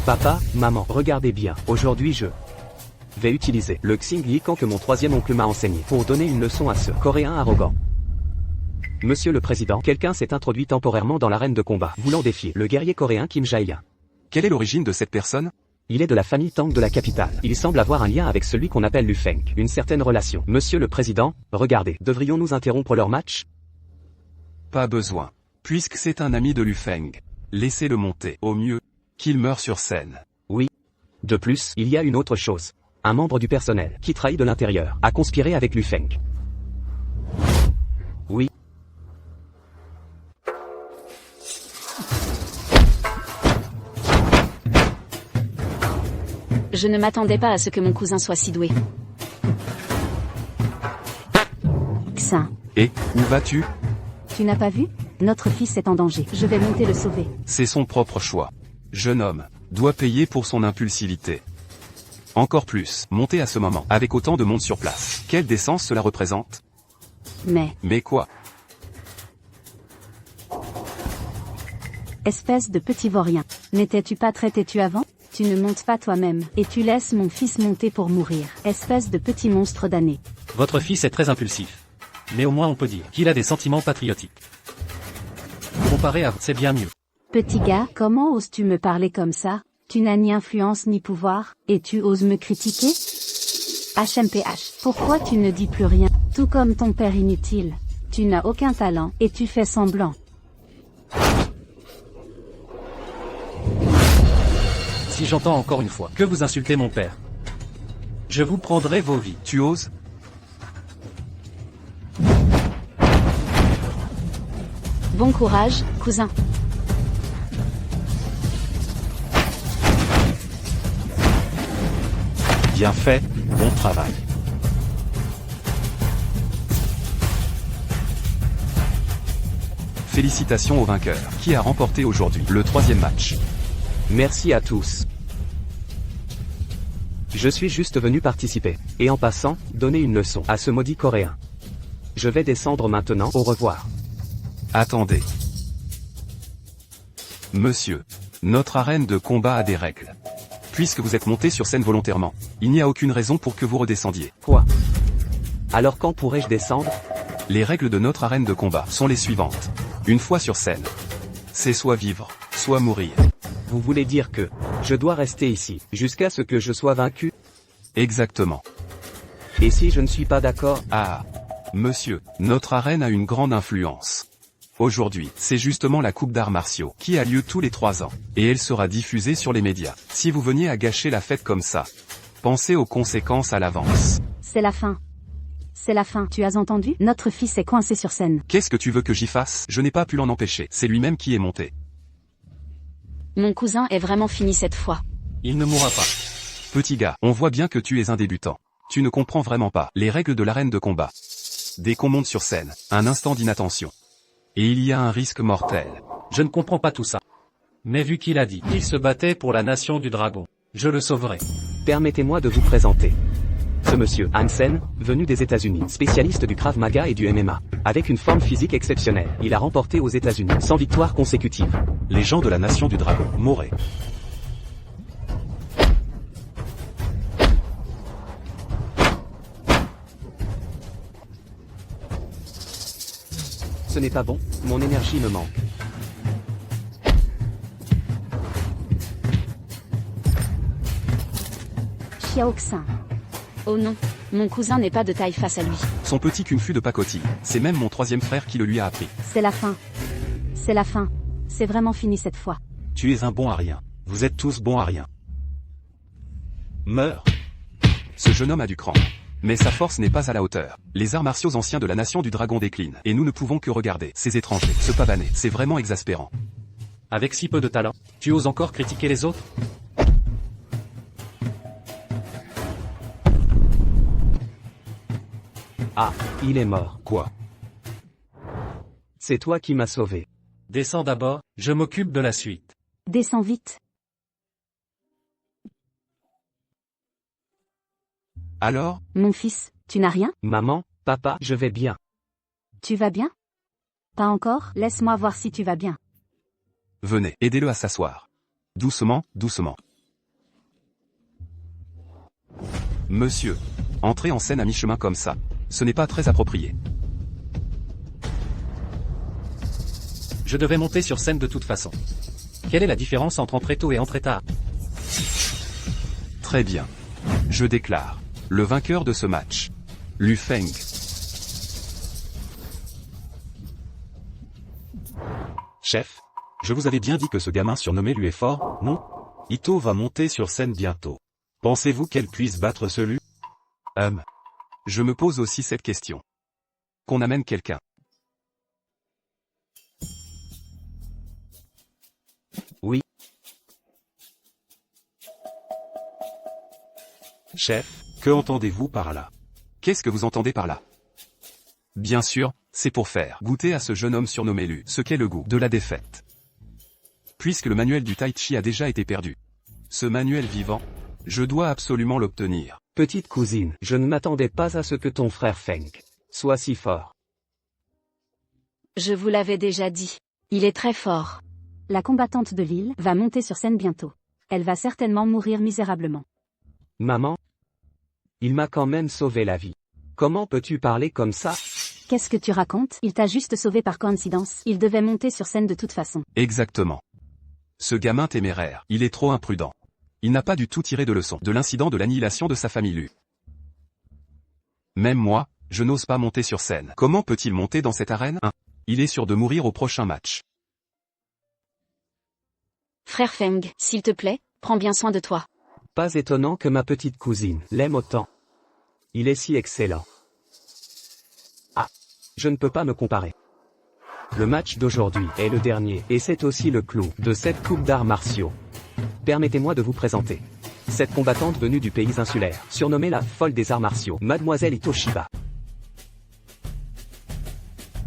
Papa, maman, regardez bien. Aujourd'hui je vais utiliser le Xingyikan que mon troisième oncle m'a enseigné pour donner une leçon à ce Coréen arrogant. Monsieur le Président, quelqu'un s'est introduit temporairement dans l'arène de combat, voulant défier le guerrier coréen Kim Jae-in. Quelle est l'origine de cette personne? Il est de la famille Tang de la capitale. Il semble avoir un lien avec celui qu'on appelle Lu Feng, une certaine relation. Monsieur le Président, regardez, devrions-nous interrompre leur match? Pas besoin. Puisque c'est un ami de Lu Feng. Laissez-le monter. Au mieux, qu'il meure sur scène. Oui. De plus, il y a une autre chose. Un membre du personnel, qui trahit de l'intérieur, a conspiré avec Lu Feng. Oui. Je ne m'attendais pas à ce que mon cousin soit si doué. Xin. Et, où vas-tu? Tu n'as pas vu? Notre fils est en danger. Je vais monter le sauver. C'est son propre choix. Jeune homme, doit payer pour son impulsivité. Encore plus, monter à ce moment, avec autant de monde sur place. Quelle décence cela représente? Mais quoi? Espèce de petit vaurien. N'étais-tu pas très têtu avant? Tu ne montes pas toi-même, et tu laisses mon fils monter pour mourir. Espèce de petit monstre damné. Votre fils est très impulsif. Mais au moins on peut dire qu'il a des sentiments patriotiques. Comparé à vous, c'est bien mieux. Petit gars, comment oses-tu me parler comme ça? Tu n'as ni influence ni pouvoir, et tu oses me critiquer? HMPH. Pourquoi tu ne dis plus rien? Tout comme ton père inutile. Tu n'as aucun talent, et tu fais semblant. Si j'entends encore une fois que vous insultez mon père, je vous prendrai vos vies. Tu oses? Bon courage, cousin. Bien fait, bon travail. Félicitations au vainqueur, qui a remporté aujourd'hui le 3e match. Merci à tous. Je suis juste venu participer, et en passant, donner une leçon à ce maudit Coréen. Je vais descendre maintenant, au revoir. Attendez. Monsieur, notre arène de combat a des règles. Puisque vous êtes monté sur scène volontairement, il n'y a aucune raison pour que vous redescendiez. Quoi? Alors quand pourrais-je descendre? Les règles de notre arène de combat sont les suivantes. Une fois sur scène, c'est soit vivre, soit mourir. Vous voulez dire que je dois rester ici, jusqu'à ce que je sois vaincu? Exactement. Et si je ne suis pas d'accord? Ah, monsieur, notre arène a une grande influence. Aujourd'hui, c'est justement la Coupe d'arts martiaux, qui a lieu tous les 3 ans, et elle sera diffusée sur les médias. Si vous veniez à gâcher la fête comme ça, pensez aux conséquences à l'avance. C'est la fin. C'est la fin, tu as entendu? Notre fils est coincé sur scène. Qu'est-ce que tu veux que j'y fasse? Je n'ai pas pu l'en empêcher, c'est lui-même qui est monté. Mon cousin est vraiment fini cette fois. Il ne mourra pas. Petit gars, on voit bien que tu es un débutant. Tu ne comprends vraiment pas les règles de l'arène de combat. Dès qu'on monte sur scène, un instant d'inattention. Et il y a un risque mortel. Je ne comprends pas tout ça. Mais vu qu'il a dit qu'il se battait pour la nation du dragon, je le sauverai. Permettez-moi de vous présenter ce monsieur Hansen, venu des États-Unis, spécialiste du Krav Maga et du MMA. Avec une forme physique exceptionnelle, il a remporté aux États-Unis 100 victoires consécutives. Les gens de la nation du dragon mourraient. Ce n'est pas bon, mon énergie me manque. Xiaoxin. Oh non, mon cousin n'est pas de taille face à lui. Son petit cul fut de pacotille. C'est même mon 3e frère qui le lui a appris. C'est la fin. C'est la fin. C'est vraiment fini cette fois. Tu es un bon à rien. Vous êtes tous bons à rien. Meurs. Ce jeune homme a du cran. Mais sa force n'est pas à la hauteur. Les arts martiaux anciens de la nation du dragon déclinent, et nous ne pouvons que regarder ces étrangers se pavaner. C'est vraiment exaspérant. Avec si peu de talent, tu oses encore critiquer les autres? Ah, il est mort. Quoi? C'est toi qui m'as sauvé. Descends d'abord, je m'occupe de la suite. Descends vite. Alors, Mon fils, tu n'as rien? Maman, papa, je vais bien. Tu vas bien? Pas encore? Laisse-moi voir si tu vas bien. venez, aidez-le à s'asseoir. Doucement, doucement. Monsieur, entrez en scène à mi-chemin comme ça. Ce n'est pas très approprié. Je devais monter sur scène de toute façon. Quelle est la différence entre entrer tôt et entrer tard? Très bien. Je déclare le vainqueur de ce match, Lu Feng. Chef, je vous avais bien dit que ce gamin surnommé lui est fort, non? Ito va monter sur scène bientôt. Pensez-vous qu'elle puisse battre ce Lu? Je me pose aussi cette question. Qu'on amène quelqu'un. Oui. Chef, que entendez-vous par là? Qu'est-ce que vous entendez par là? Bien sûr, c'est pour faire goûter à ce jeune homme surnommé Lu ce qu'est le goût de la défaite. Puisque le manuel du Tai Chi a déjà été perdu. Ce manuel vivant, je dois absolument l'obtenir. Petite cousine, je ne m'attendais pas à ce que ton frère Feng soit si fort. Je vous l'avais déjà dit. Il est très fort. La combattante de l'île va monter sur scène bientôt. Elle va certainement mourir misérablement. Maman? Il m'a quand même sauvé la vie. Comment peux-tu parler comme ça? Qu'est-ce que tu racontes? Il t'a juste sauvé par coïncidence. Il devait monter sur scène de toute façon. Exactement. Ce gamin téméraire, il est trop imprudent. Il n'a pas du tout tiré de leçon de l'incident de l'annihilation de sa famille Lu. Même moi, je n'ose pas monter sur scène. Comment peut-il monter dans cette arène? Il est sûr de mourir au prochain match. Frère Feng, s'il te plaît, prends bien soin de toi. Pas étonnant que ma petite cousine l'aime autant. Il est si excellent. Ah, je ne peux pas me comparer. Le match d'aujourd'hui est le dernier, et c'est aussi le clou de cette coupe d'arts martiaux. Permettez-moi de vous présenter cette combattante venue du pays insulaire, surnommée la folle des arts martiaux, Mademoiselle Ito Shiba.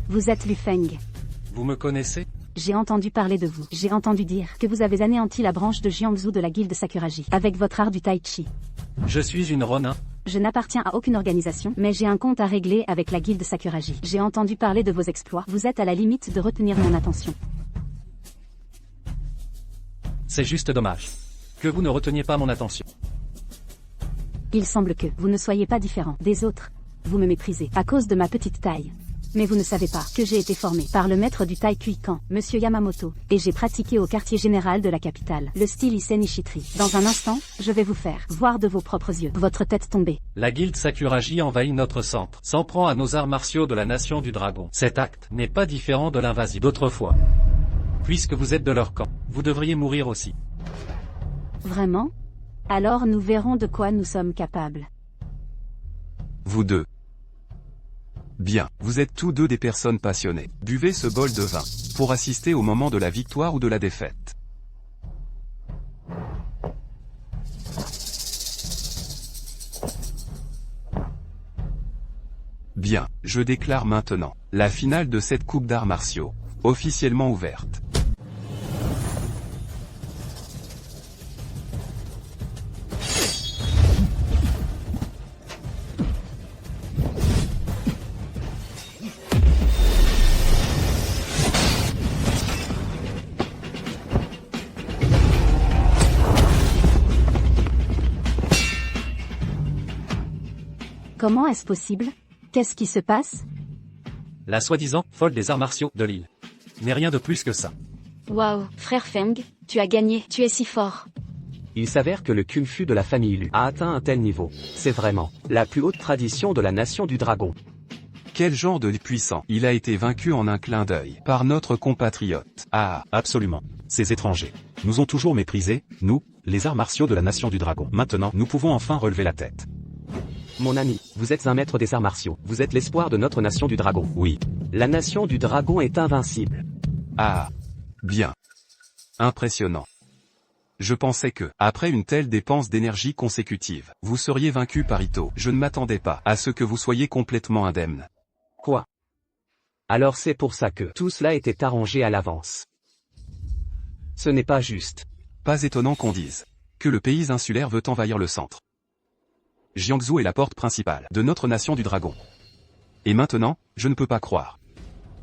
Vous êtes Lu Feng. Vous me connaissez? J'ai entendu parler de vous. J'ai entendu dire que vous avez anéanti la branche de Jiangsu de la guilde Sakuraji, avec votre art du Tai Chi. Je suis une Ronin. Je n'appartiens à aucune organisation, mais j'ai un compte à régler avec la guilde Sakuraji. J'ai entendu parler de vos exploits. Vous êtes à la limite de retenir mon attention. C'est juste dommage. Que vous ne reteniez pas mon attention. Il semble que vous ne soyez pas différent des autres. Vous me méprisez à cause de ma petite taille. Mais vous ne savez pas que j'ai été formé par le maître du Tai Kuikan, Monsieur Yamamoto, et j'ai pratiqué au quartier général de la capitale, le style Isen Ishitri. Dans un instant, je vais vous faire voir de vos propres yeux votre tête tomber. La guilde Sakuraji envahit notre centre, s'en prend à nos arts martiaux de la nation du dragon. Cet acte n'est pas différent de l'invasion d'autrefois. Puisque vous êtes de leur camp, vous devriez mourir aussi. Vraiment? Alors nous verrons de quoi nous sommes capables. Vous deux. Bien, vous êtes tous deux des personnes passionnées. Buvez ce bol de vin, pour assister au moment de la victoire ou de la défaite. Bien, je déclare maintenant la finale de cette coupe d'arts martiaux, officiellement ouverte. Comment est-ce possible? Qu'est-ce qui se passe? La soi-disant folle des arts martiaux de l'île n'est rien de plus que ça. Waouh, frère Feng, tu as gagné, tu es si fort. Il s'avère que le kung-fu de la famille Lu a atteint un tel niveau. C'est vraiment la plus haute tradition de la nation du dragon. Quel genre de puissant! Il a été vaincu en un clin d'œil par notre compatriote. Ah, Absolument. Ces étrangers nous ont toujours méprisés, nous, les arts martiaux de la nation du dragon. Maintenant, nous pouvons enfin relever la tête. Mon ami, vous êtes un maître des arts martiaux. Vous êtes l'espoir de notre nation du dragon. Oui. La nation du dragon est invincible. Ah. Bien. Impressionnant. Je pensais que, après une telle dépense d'énergie consécutive, vous seriez vaincu par Ito. Je ne m'attendais pas à ce que vous soyez complètement indemne. Quoi? Alors c'est pour ça que tout cela était arrangé à l'avance. Ce n'est pas juste. Pas étonnant qu'on dise que le pays insulaire veut envahir le centre. Jiangsu est la porte principale de notre nation du dragon. Et maintenant, je ne peux pas croire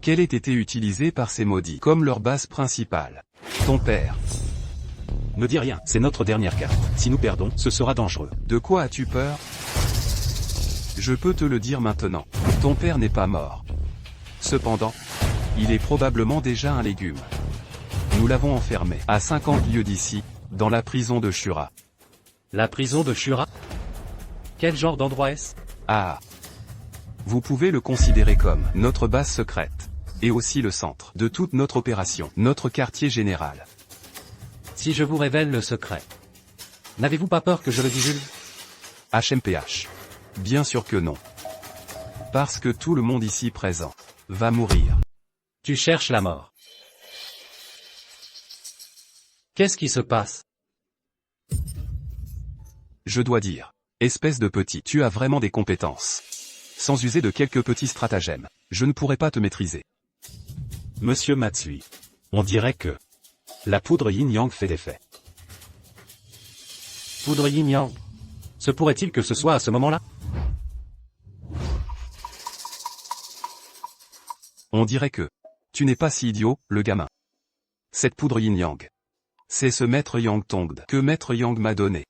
qu'elle ait été utilisée par ces maudits comme leur base principale. Ton père. Ne dis rien, c'est notre dernière carte. Si nous perdons, ce sera dangereux. De quoi as-tu peur? Je peux te le dire maintenant. Ton père n'est pas mort. Cependant, il est probablement déjà un légume. Nous l'avons enfermé à 50 lieues d'ici, dans la prison de Shura. La prison de Shura? Quel genre d'endroit est-ce? Ah. Vous pouvez le considérer comme notre base secrète. Et aussi le centre de toute notre opération, notre quartier général. Si je vous révèle le secret, n'avez-vous pas peur que je le divulgue? HMPH. Bien sûr que non. Parce que tout le monde ici présent va mourir. Tu cherches la mort. Qu'est-ce qui se passe? Je dois dire, espèce de petit, tu as vraiment des compétences. Sans user de quelques petits stratagèmes, je ne pourrais pas te maîtriser. Monsieur Matsui. On dirait que la poudre yin-yang fait d'effet. Poudre yin-yang. Se pourrait-il que ce soit à ce moment-là? On dirait que tu n'es pas si idiot, le gamin. Cette poudre yin-yang. C'est ce maître Yang Tongde que maître Yang m'a donné.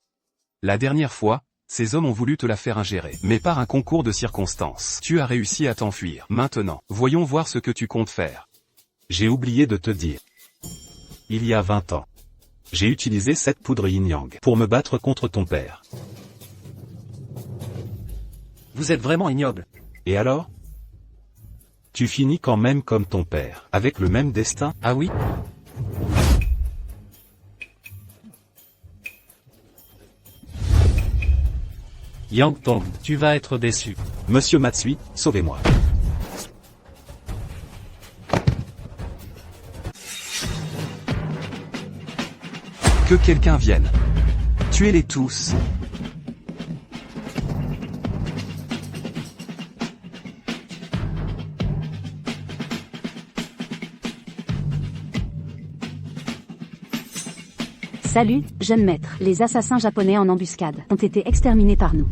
La dernière fois, ces hommes ont voulu te la faire ingérer, mais par un concours de circonstances, tu as réussi à t'enfuir. Maintenant, voyons voir ce que tu comptes faire. J'ai oublié de te dire. Il y a 20 ans, j'ai utilisé cette poudre yin-yang pour me battre contre ton père. Vous êtes vraiment ignoble. Et alors? Tu finis quand même comme ton père, avec le même destin? Ah oui? Yang Tong, tu vas être déçu. Monsieur Matsui, sauvez-moi. Que quelqu'un vienne. Tuez-les tous. Salut, jeune maître. Les assassins japonais en embuscade ont été exterminés par nous.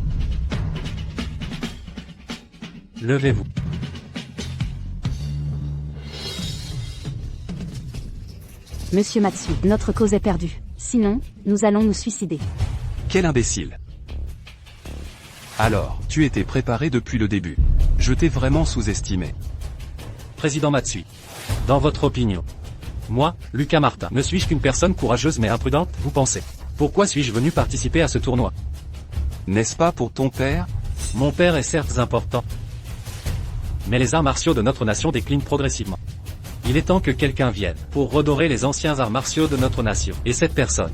Levez-vous. Monsieur Matsui, notre cause est perdue. Sinon, nous allons nous suicider. Quel imbécile. Alors, tu étais préparé depuis le début. Je t'ai vraiment sous-estimé. Président Matsui. Dans votre opinion, moi, Lucas Martin, ne suis-je qu'une personne courageuse mais imprudente, vous pensez? Pourquoi suis-je venu participer à ce tournoi? N'est-ce pas pour ton père? Mon père est certes important. Mais les arts martiaux de notre nation déclinent progressivement. Il est temps que quelqu'un vienne pour redorer les anciens arts martiaux de notre nation. Et cette personne,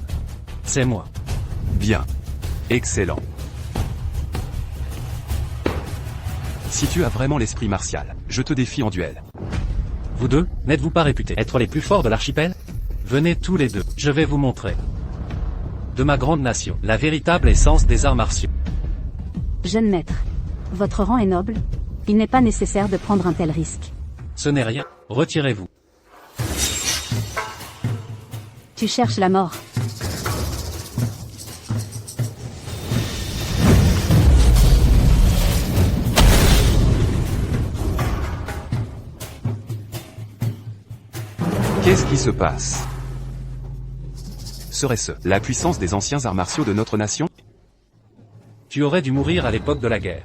c'est moi. Bien. Excellent. Si tu as vraiment l'esprit martial, je te défie en duel. Vous deux, n'êtes-vous pas réputés être les plus forts de l'archipel? Venez tous les deux, je vais vous montrer. De ma grande nation, la véritable essence des arts martiaux. Jeune maître, votre rang est noble. Il n'est pas nécessaire de prendre un tel risque. Ce n'est rien, retirez-vous. Tu cherches la mort. Qu'est-ce qui se passe? Serait-ce la puissance des anciens arts martiaux de notre nation? Tu aurais dû mourir à l'époque de la guerre.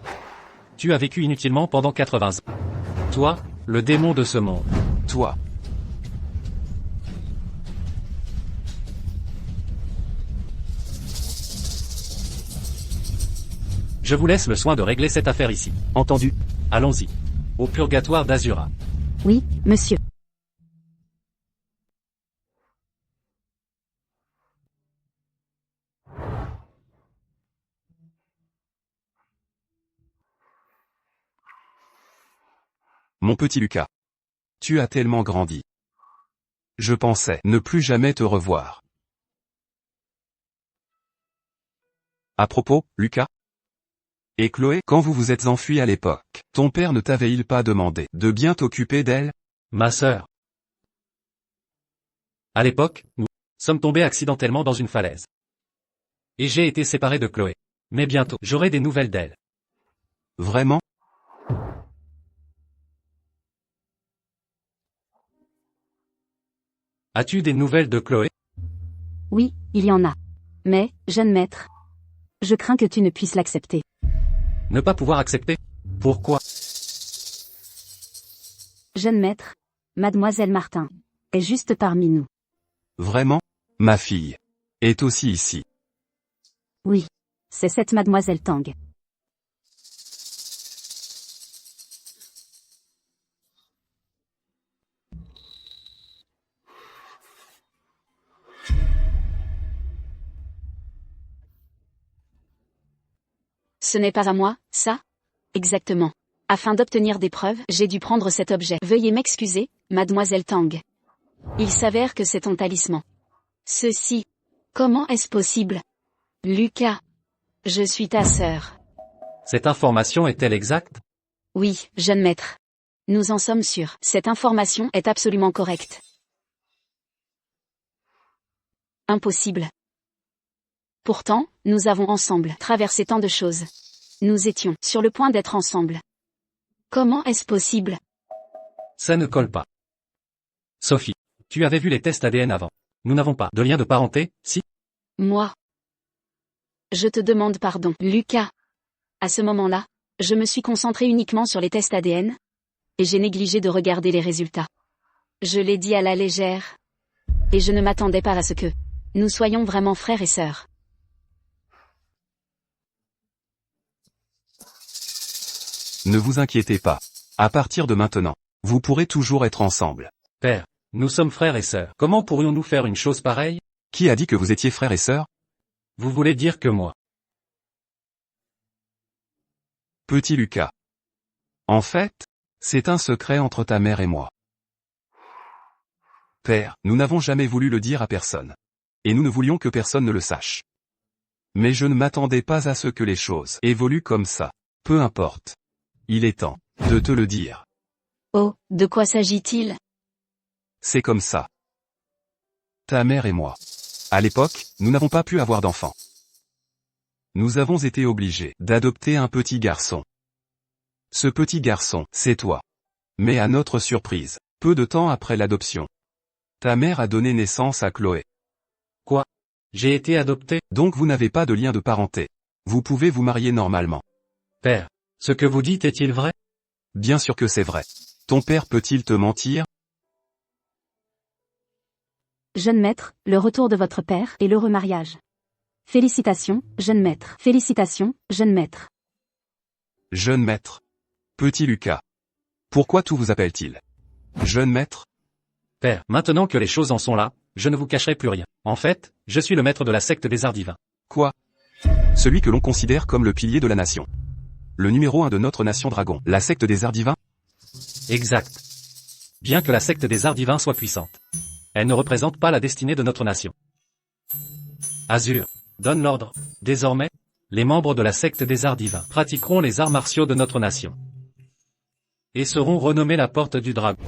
Tu as vécu inutilement pendant 80 ans. Toi, le démon de ce monde. Toi. Je vous laisse le soin de régler cette affaire ici. Entendu. Allons-y. Au purgatoire d'Azura. Oui, monsieur. Mon petit Lucas. Tu as tellement grandi. Je pensais ne plus jamais te revoir. À propos, Lucas? Et Chloé, quand vous vous êtes enfuis à l'époque, ton père ne t'avait-il pas demandé de bien t'occuper d'elle? Ma sœur. À l'époque, nous sommes tombés accidentellement dans une falaise. Et j'ai été séparé de Chloé. Mais bientôt, j'aurai des nouvelles d'elle. Vraiment? As-tu des nouvelles de Chloé? Oui, il y en a. Mais, jeune maître, je crains que tu ne puisses l'accepter. Ne pas pouvoir accepter? Pourquoi? Jeune maître, mademoiselle Martin, est juste parmi nous. Vraiment? Ma fille est aussi ici. Oui. C'est cette mademoiselle Tang. Ce n'est pas à moi, ça? Exactement. Afin d'obtenir des preuves, j'ai dû prendre cet objet. Veuillez m'excuser, mademoiselle Tang. Il s'avère que c'est ton talisman. Ceci. Comment est-ce possible? Lucas. Je suis ta sœur. Cette information est-elle exacte? Oui, jeune maître. Nous en sommes sûrs. Cette information est absolument correcte. Impossible. Pourtant, nous avons ensemble traversé tant de choses. Nous étions sur le point d'être ensemble. Comment est-ce possible? Ça ne colle pas. Sophie, tu avais vu les tests ADN avant. Nous n'avons pas de lien de parenté, si? Moi. Je te demande pardon, Lucas. À ce moment-là, je me suis concentré uniquement sur les tests ADN, et j'ai négligé de regarder les résultats. Je l'ai dit à la légère. Et je ne m'attendais pas à ce que nous soyons vraiment frères et sœurs. Ne vous inquiétez pas. À partir de maintenant, vous pourrez toujours être ensemble. Père, nous sommes frères et sœurs. Comment pourrions-nous faire une chose pareille? Qui a dit que vous étiez frères et sœurs? Vous voulez dire que moi? Petit Lucas. En fait, c'est un secret entre ta mère et moi. Père, nous n'avons jamais voulu le dire à personne. Et nous ne voulions que personne ne le sache. Mais je ne m'attendais pas à ce que les choses évoluent comme ça. Peu importe. Il est temps de te le dire. Oh, de quoi s'agit-il? C'est comme ça. Ta mère et moi. À l'époque, nous n'avons pas pu avoir d'enfant. Nous avons été obligés d'adopter un petit garçon. Ce petit garçon, c'est toi. Mais à notre surprise, peu de temps après l'adoption, ta mère a donné naissance à Chloé. Quoi? J'ai été adopté? Donc vous n'avez pas de lien de parenté. Vous pouvez vous marier normalement. Père, ce que vous dites est-il vrai? Bien sûr que c'est vrai. Ton père peut-il te mentir? Jeune maître, le retour de votre père et l'heureux mariage. Félicitations, jeune maître. Félicitations, jeune maître. Jeune maître. Petit Lucas. Pourquoi tout vous appelle-t-il jeune maître? Père, maintenant que les choses en sont là, je ne vous cacherai plus rien. En fait, je suis le maître de la secte des arts divins. Quoi? Celui que l'on considère comme le pilier de la nation. Le numéro 1 de notre nation dragon. La secte des arts divins? Exact. Bien que la secte des arts divins soit puissante, elle ne représente pas la destinée de notre nation. Azur, donne l'ordre. Désormais, les membres de la secte des arts divins pratiqueront les arts martiaux de notre nation. Et seront renommés la porte du dragon.